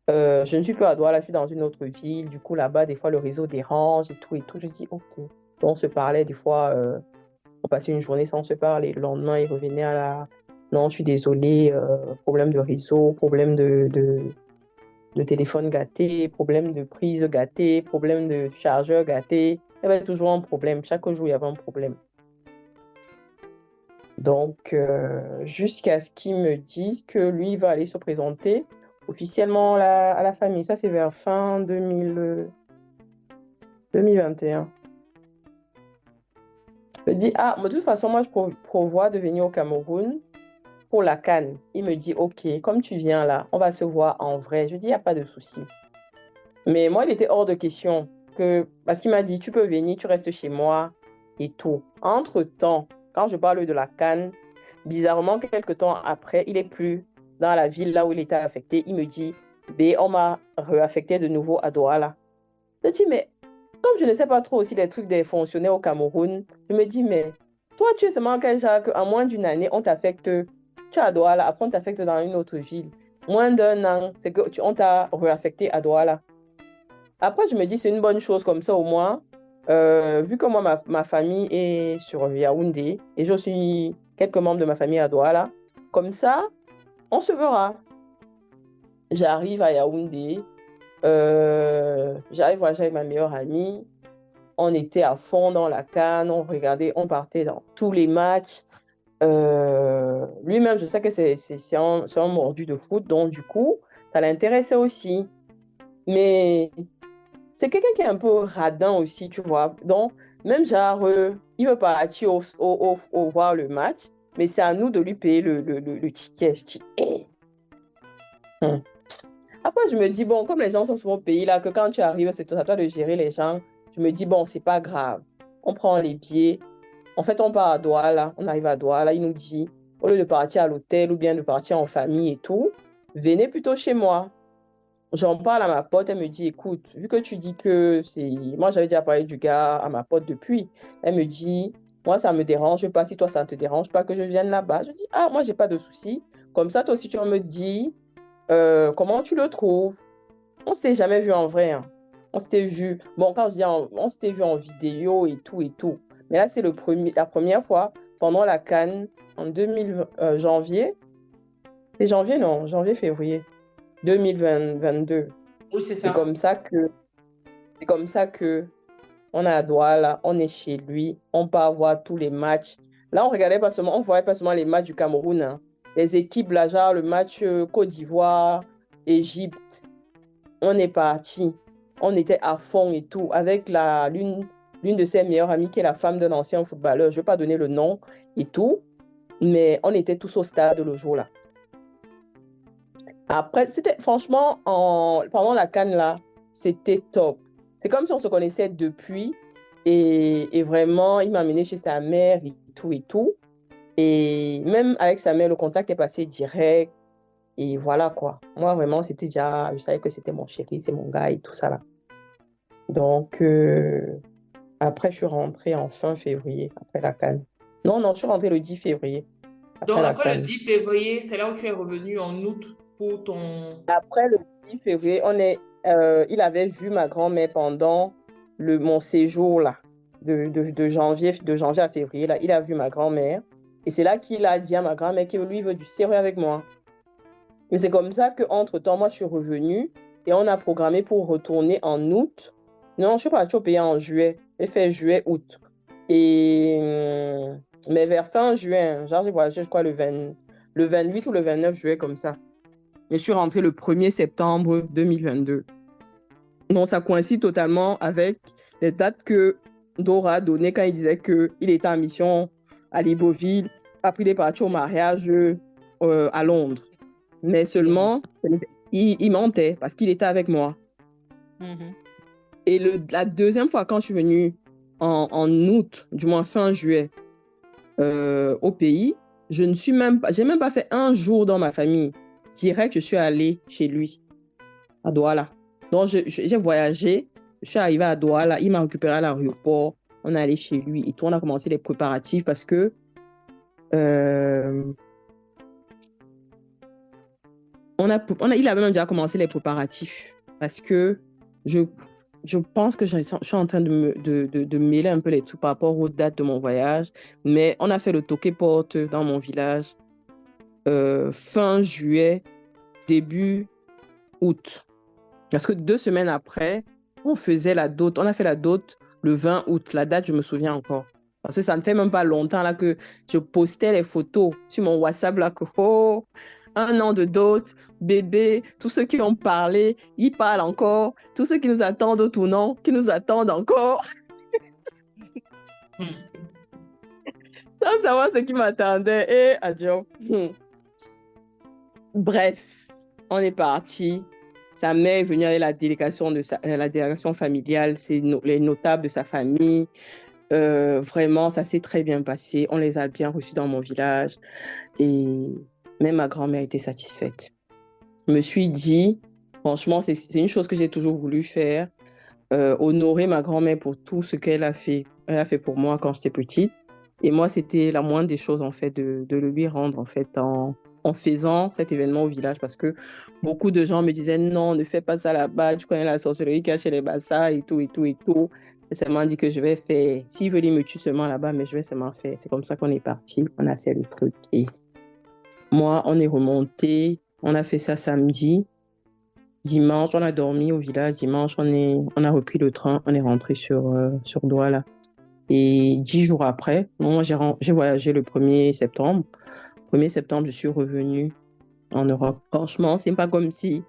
Je ne suis plus à Douala, je suis dans une autre ville. Du coup, là-bas, des fois, le réseau dérange et tout et tout. Je dis, ok. Donc, on se parlait des fois, on passait une journée sans se parler. Le lendemain, il revenait à la... Non, je suis désolée, problème de réseau, problème de téléphone gâté, problème de prise gâté, problème de chargeur gâté. Il y avait toujours un problème. Chaque jour, il y avait un problème. Donc, jusqu'à ce qu'ils me disent que lui, il va aller se présenter officiellement à la famille. Ça, c'est vers fin 2021. Je me dis, ah, de toute façon, moi, je prévois de venir au Cameroun pour la CAN. Il me dit, OK, comme tu viens là, on va se voir en vrai. Je dis, il n'y a pas de souci. Mais moi, il était hors de question parce qu'il m'a dit, tu peux venir, tu restes chez moi et tout. Entre-temps, quand je parle de la CAN, bizarrement, quelques temps après, il n'est plus dans la ville là où il était affecté. Il me dit, B, on m'a réaffecté de nouveau à Douala. Je dis, mais comme je ne sais pas trop aussi les trucs des fonctionnaires au Cameroun, je me dis, mais toi, tu es seulement quel genre qu'en moins d'une année, on t'affecte, tu es à Douala, après on t'affecte dans une autre ville. Moins d'un an, c'est que on t'a réaffecté à Douala. Après, je me dis, c'est une bonne chose comme ça au moins. Vu que moi, ma famille est sur Yaoundé et je suis quelques membres de ma famille à Douala, comme ça, on se verra. J'arrive à Yaoundé, j'arrive voyager avec ma meilleure amie. On était à fond dans la CAN, on regardait, on partait dans tous les matchs. Lui-même, je sais que c'est un mordu de foot, donc du coup, ça l'intéressait aussi. Mais c'est quelqu'un qui est un peu radin aussi, tu vois. Donc, même genre, il veut partir voir le match, mais c'est à nous de lui payer le ticket. Je dis, eh. Après, je me dis, bon, comme les gens sont souvent payés là, que quand tu arrives, c'est à toi de gérer les gens. Je me dis, bon, c'est pas grave. On prend les billets. En fait, on part à Douala. On arrive à Douala. Il nous dit, au lieu de partir à l'hôtel ou bien de partir en famille et tout, venez plutôt chez moi. J'en parle à ma pote. Elle me dit, écoute, vu que tu dis que c'est... Moi, j'avais déjà parlé du gars à ma pote depuis. Elle me dit, moi, ça me dérange pas. Si toi, ça ne te dérange pas que je vienne là-bas. Je dis, ah, moi, j'ai pas de souci. Comme ça, toi aussi, tu me dis comment tu le trouves. On s'était jamais vu en vrai, hein. On s'était vu. Bon, quand je dis on s'était vu en vidéo et tout et tout. Mais là, c'est la première fois pendant la CAN en 2020, janvier. C'est janvier, non? Janvier-février 2022. Oui, c'est C'est ça. comme ça que, c'est comme ça que on est à Douala, on est chez lui, on part voir tous les matchs. Là, on voyait pas seulement les matchs du Cameroun, hein. Les équipes, là, genre le match Côte d'Ivoire, Égypte. On est parti. On était à fond et tout, avec l'une de ses meilleures amies, qui est la femme d'un ancien footballeur. Je ne vais pas donner le nom et tout, mais on était tous au stade le jour-là. Après, c'était franchement, pendant la CAN là, c'était top. C'est comme si on se connaissait depuis et vraiment, il m'a amené chez sa mère et tout et tout. Et même avec sa mère, le contact est passé direct. Et voilà quoi. Moi, vraiment, c'était déjà, je savais que c'était mon chéri, c'est mon gars et tout ça là. Donc, après, je suis rentrée en fin février, après la CAN. Non, non, je suis rentrée le 10 février, Donc, après la après le CAN. 10 février, c'est là où tu es revenu en août pour ton... Après le 10 février, il avait vu ma grand-mère pendant mon séjour là, de janvier à février. Là, il a vu ma grand-mère. Et c'est là qu'il a dit à ma grand-mère que lui, il veut du sérieux avec moi. Mais c'est comme ça qu'entre-temps, moi, je suis revenue et on a programmé pour retourner en août. Non, je suis partie au pays en juillet. J'ai fait juillet, août. Mais vers fin juin, genre j'ai voyagé, je crois, le 28 ou le 29 juillet, comme ça. Et je suis rentrée le 1er septembre 2022. Donc, ça coïncide totalement avec les dates que Dora a données quand il disait qu'il était en mission à Libreville. Après, il est parti au mariage à Londres. Mais seulement, il mentait parce qu'il était avec moi. Mhm. Et la deuxième fois, quand je suis venue en août, du moins fin juillet, au pays, j'ai même pas fait un jour dans ma famille. Direct, je suis allée chez lui, à Douala. Donc, j'ai voyagé, je suis arrivée à Douala, il m'a récupéré à l'aéroport, on est allé chez lui et tout, on a commencé les préparatifs parce que il avait même déjà commencé les préparatifs parce que je pense que je suis en train de mêler un peu les trucs par rapport aux dates de mon voyage, mais on a fait le toqué-porte dans mon village fin juillet, début août. Parce que 2 semaines après, on faisait la dot. On a fait la dot le 20 août. La date, je me souviens encore. Parce que ça ne fait même pas longtemps là, que je postais les photos sur mon WhatsApp là, que 1 an de dot, bébé, tous ceux qui ont parlé, ils parlent encore. Tous ceux qui nous attendent au tournant, qui nous attendent encore. Sans savoir ce qui m'attendait. Et adieu. Bref, on est parti. Sa mère est venue avec la délégation familiale, les notables de sa famille. Vraiment, ça s'est très bien passé. On les a bien reçus dans mon village. Et même ma grand-mère était satisfaite. Je me suis dit, franchement, c'est une chose que j'ai toujours voulu faire. Honorer ma grand-mère pour tout ce qu'elle a fait. Elle a fait pour moi quand j'étais petite. Et moi, c'était la moindre des choses, en fait, de le lui rendre, en fait, en faisant cet événement au village. Parce que beaucoup de gens me disaient, non, ne fais pas ça là-bas. Tu connais la sorcellerie qu'il y a chez les Bassa et tout, et tout, et tout. Et ça m'a dit que je vais faire. S'il veut, il me tue seulement là-bas, mais je vais seulement faire. C'est comme ça qu'on est parti. On a fait le truc. Et moi, on est remonté. On a fait ça samedi. Dimanche, on a dormi au village. Dimanche, on a repris le train. On est rentré sur Douala. Et 10 jours après, moi, j'ai voyagé le 1er septembre. 1er septembre, je suis revenue en Europe. Franchement, c'est pas comme si...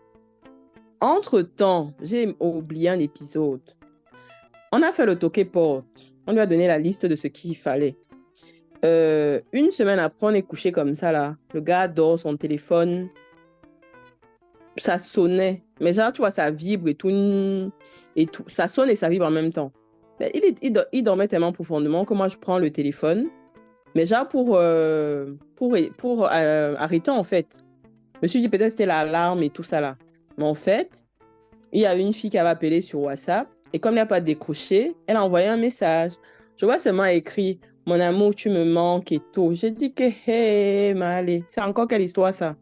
Entre-temps, j'ai oublié un épisode. On a fait le toqué-porte. On lui a donné la liste de ce qu'il fallait. Une semaine après, on est couché comme ça, là. Le gars dort, son téléphone. Ça sonnait. Mais genre, tu vois, ça vibre et tout. Ça sonne et ça vibre en même temps. Mais il dormait tellement profondément que moi, je prends le téléphone. Mais genre, pour arrêter, en fait. Je me suis dit, peut-être c'était l'alarme et tout ça, là. Mais en fait, il y a une fille qui avait appelé sur WhatsApp. Et comme il n'a pas décroché, elle a envoyé un message. Je vois seulement écrit, mon amour, tu me manques et tout. J'ai dit que, hey, Malé, c'est encore quelle histoire, ça?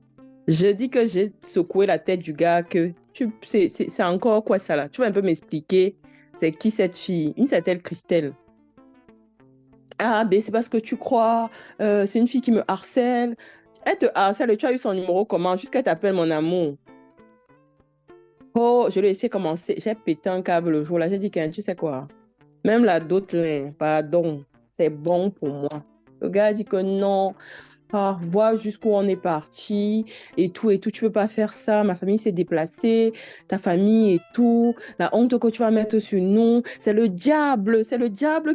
Je dis que j'ai secoué la tête du gars, que c'est encore quoi ça là? Tu vas un peu m'expliquer, c'est qui cette fille? Une certaine Christelle. Ah, ben c'est parce que tu crois, c'est une fille qui me harcèle. Elle te harcèle et tu as eu son numéro comment? Jusqu'à t'appelle mon amour. Oh, je l'ai laissé commencer. J'ai pété un câble le jour là. J'ai dit, tu sais quoi? Même la d'autres, pardon, c'est bon pour moi. Le gars a dit que non. Ah, vois jusqu'où on est parti et tout, tu peux pas faire ça, ma famille s'est déplacée, ta famille et tout, la honte que tu vas mettre sur nous, c'est le diable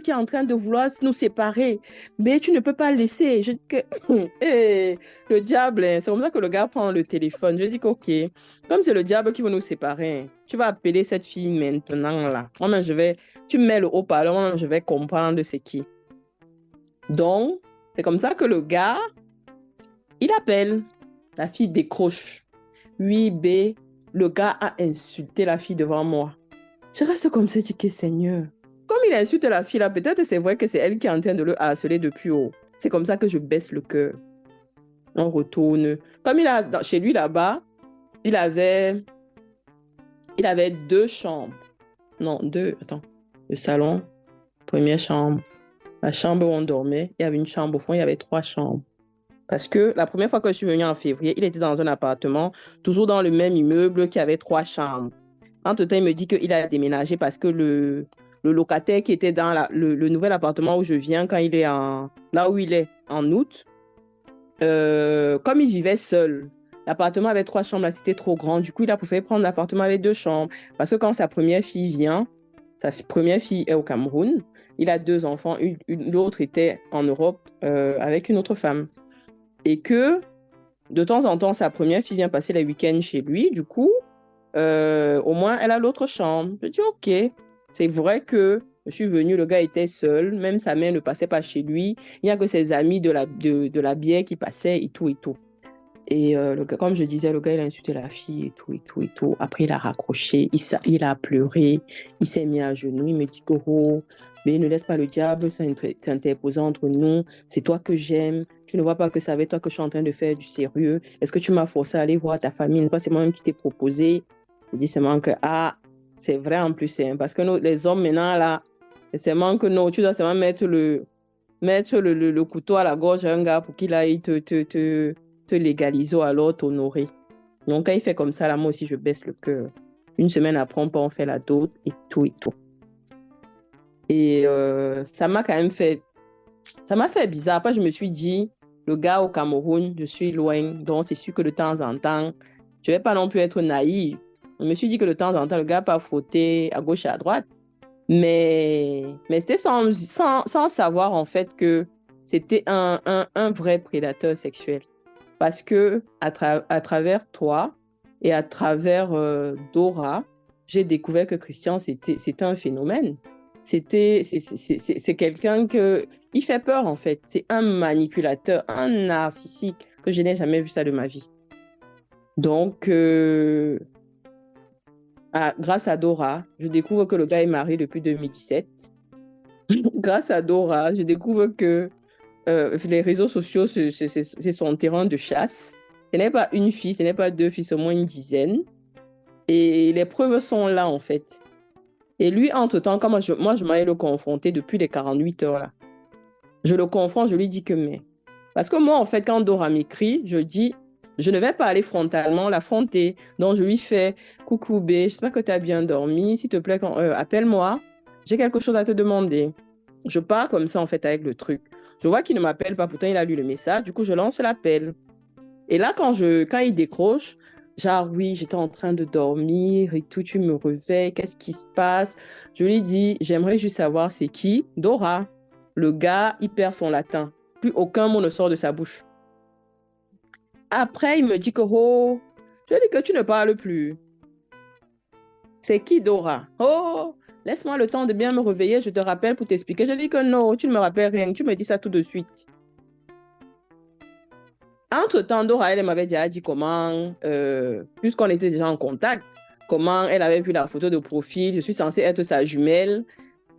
qui est en train de vouloir nous séparer, mais tu ne peux pas laisser. Je dis que, le diable, hein, c'est comme ça que le gars prend le téléphone. Je dis que, ok, comme c'est le diable qui veut nous séparer, hein, tu vas appeler cette fille maintenant, là. Moi, tu mets le haut-parleur, moi, je vais comprendre c'est qui. Donc, c'est comme ça que le gars, il appelle, la fille décroche. Oui, B, le gars a insulté la fille devant moi. Je reste comme ça, je dis que Seigneur. Comme il insulte la fille là, peut-être c'est vrai que c'est elle qui est en train de le harceler depuis haut. C'est comme ça que je baisse le cœur. On retourne. Comme chez lui là-bas, il avait 2 chambres. Non, 2, attends. Le salon, première chambre. La chambre où on dormait, il y avait une chambre au fond, il y avait 3 chambres. Parce que la première fois que je suis venue en février, il était dans un appartement, toujours dans le même immeuble qui avait 3 chambres. Entre-temps, il me dit qu'il a déménagé parce que le locataire qui était dans le nouvel appartement où je viens, quand il est là où il est, en août, comme il vivait seul, l'appartement avait 3 chambres, là, c'était trop grand. Du coup, il a préféré prendre l'appartement avec 2 chambres. Parce que quand sa première fille vient, sa première fille est au Cameroun, il a 2 enfants, l'autre était en Europe avec une autre femme. Et que, de temps en temps, sa première fille vient passer les week-ends chez lui. Du coup, au moins, elle a l'autre chambre. Je dis, OK. C'est vrai que je suis venue, le gars était seul. Même sa mère ne passait pas chez lui. Il n'y a que ses amis de la bière qui passaient et tout et tout. Et comme je disais, le gars, il a insulté la fille et tout et tout et tout. Après, il a raccroché. Il a pleuré. Il s'est mis à genoux. Il me dit, Goro, mais ne laisse pas le diable s'interposer entre nous. C'est toi que j'aime. Tu ne vois pas que c'est avec toi que je suis en train de faire du sérieux. Est-ce que tu m'as forcé à aller voir ta famille? C'est moi-même qui t'ai proposé. Je dis seulement que, c'est vrai en plus. Hein, parce que nous, les hommes maintenant, là, c'est seulement que non, tu dois seulement mettre le couteau à la gorge à un gars pour qu'il aille te légaliser ou alors t'honorer. Donc, quand il fait comme ça, là, moi aussi, je baisse le cœur. Une semaine après, on fait la dot et tout et tout. Et ça m'a quand même fait... Ça m'a fait bizarre. Après, je me suis dit, le gars au Cameroun, je suis loin. Donc, c'est sûr que de temps en temps, je ne vais pas non plus être naïve. Je me suis dit que de temps en temps, le gars pas frotter à gauche et à droite. Mais c'était sans savoir, en fait, que c'était un vrai prédateur sexuel. Parce que à travers toi et à travers Dora, j'ai découvert que Christian, c'était un phénomène. C'est quelqu'un il fait peur, en fait. C'est un manipulateur, un narcissique, que je n'ai jamais vu ça de ma vie. Donc, grâce à Dora, je découvre que le gars est marié depuis 2017. Grâce à Dora, je découvre que les réseaux sociaux, c'est son terrain de chasse. Ce n'est pas une fille, ce n'est pas deux filles, c'est au moins une dizaine. Et les preuves sont là, en fait. Et lui, entre-temps, comme moi, je m'allais le confronter depuis les 48 heures, là. Je le confronte, je lui dis que mais. Parce que moi, en fait, quand Dora m'écrit, je dis, je ne vais pas aller frontalement l'affronter. Donc, je lui fais, coucou B, j'espère que tu as bien dormi. S'il te plaît, appelle-moi. J'ai quelque chose à te demander. Je pars comme ça, en fait, avec le truc. Je vois qu'il ne m'appelle pas, pourtant il a lu le message. Du coup, je lance l'appel. Et là, quand il décroche, genre, oui, j'étais en train de dormir et tout, tu me réveilles, qu'est-ce qui se passe? Je lui dis, j'aimerais juste savoir c'est qui? Dora. Le gars, il perd son latin. Plus aucun mot ne sort de sa bouche. Après, il me dit que, oh, je lui dis que tu ne parles plus. C'est qui Dora? Oh, laisse-moi le temps de bien me réveiller, je te rappelle pour t'expliquer. Je dis que non, tu ne me rappelles rien, tu me dis ça tout de suite. Entre-temps, Dora, elle m'avait déjà dit comment, puisqu'on était déjà en contact, comment elle avait vu la photo de profil, je suis censée être sa jumelle,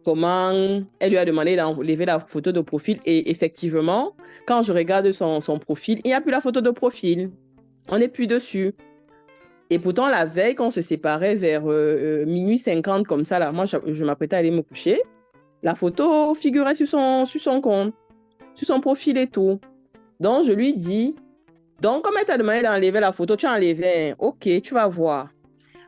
comment elle lui a demandé d'enlever la photo de profil. Et effectivement, quand je regarde son profil, il n'y a plus la photo de profil. On n'est plus dessus. Et pourtant, la veille, quand on se séparait vers minuit 50, comme ça, là, moi, je m'apprêtais à aller me coucher, la photo figurait sur son compte, sur son profil et tout. Donc, je lui dis, donc, comme elle t'a demandé d'enlever la photo, tu as enlevé. Ok, tu vas voir.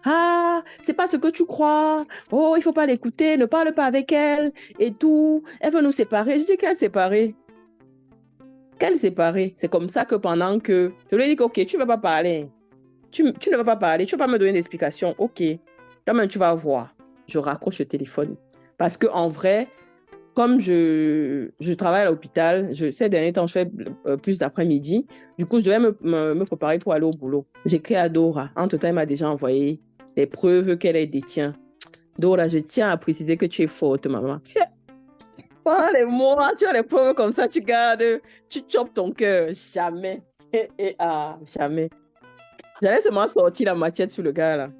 Ah, c'est pas ce que tu crois. Oh, il faut pas l'écouter, ne parle pas avec elle et tout. Elle veut nous séparer. Je dis qu'elle séparer. Qu'elle séparer. C'est comme ça que pendant que... Je lui ai dit, ok, tu ne vas pas parler. Tu ne vas pas parler, tu ne vas pas me donner d'explication. Ok, quand même, tu vas voir. Je raccroche le téléphone. Parce qu'en vrai, comme je travaille à l'hôpital, ces derniers temps, je fais plus d'après-midi. Du coup, je devais me préparer pour aller au boulot. J'écris à Dora. Entre-temps, elle m'a déjà envoyé les preuves qu'elle détient. Dora, je tiens à préciser que tu es forte, maman. Parlez-moi, tu as les preuves comme ça, tu gardes, tu chopes ton cœur. Jamais. Jamais. J'allais seulement sortir la machette sur le gars, là.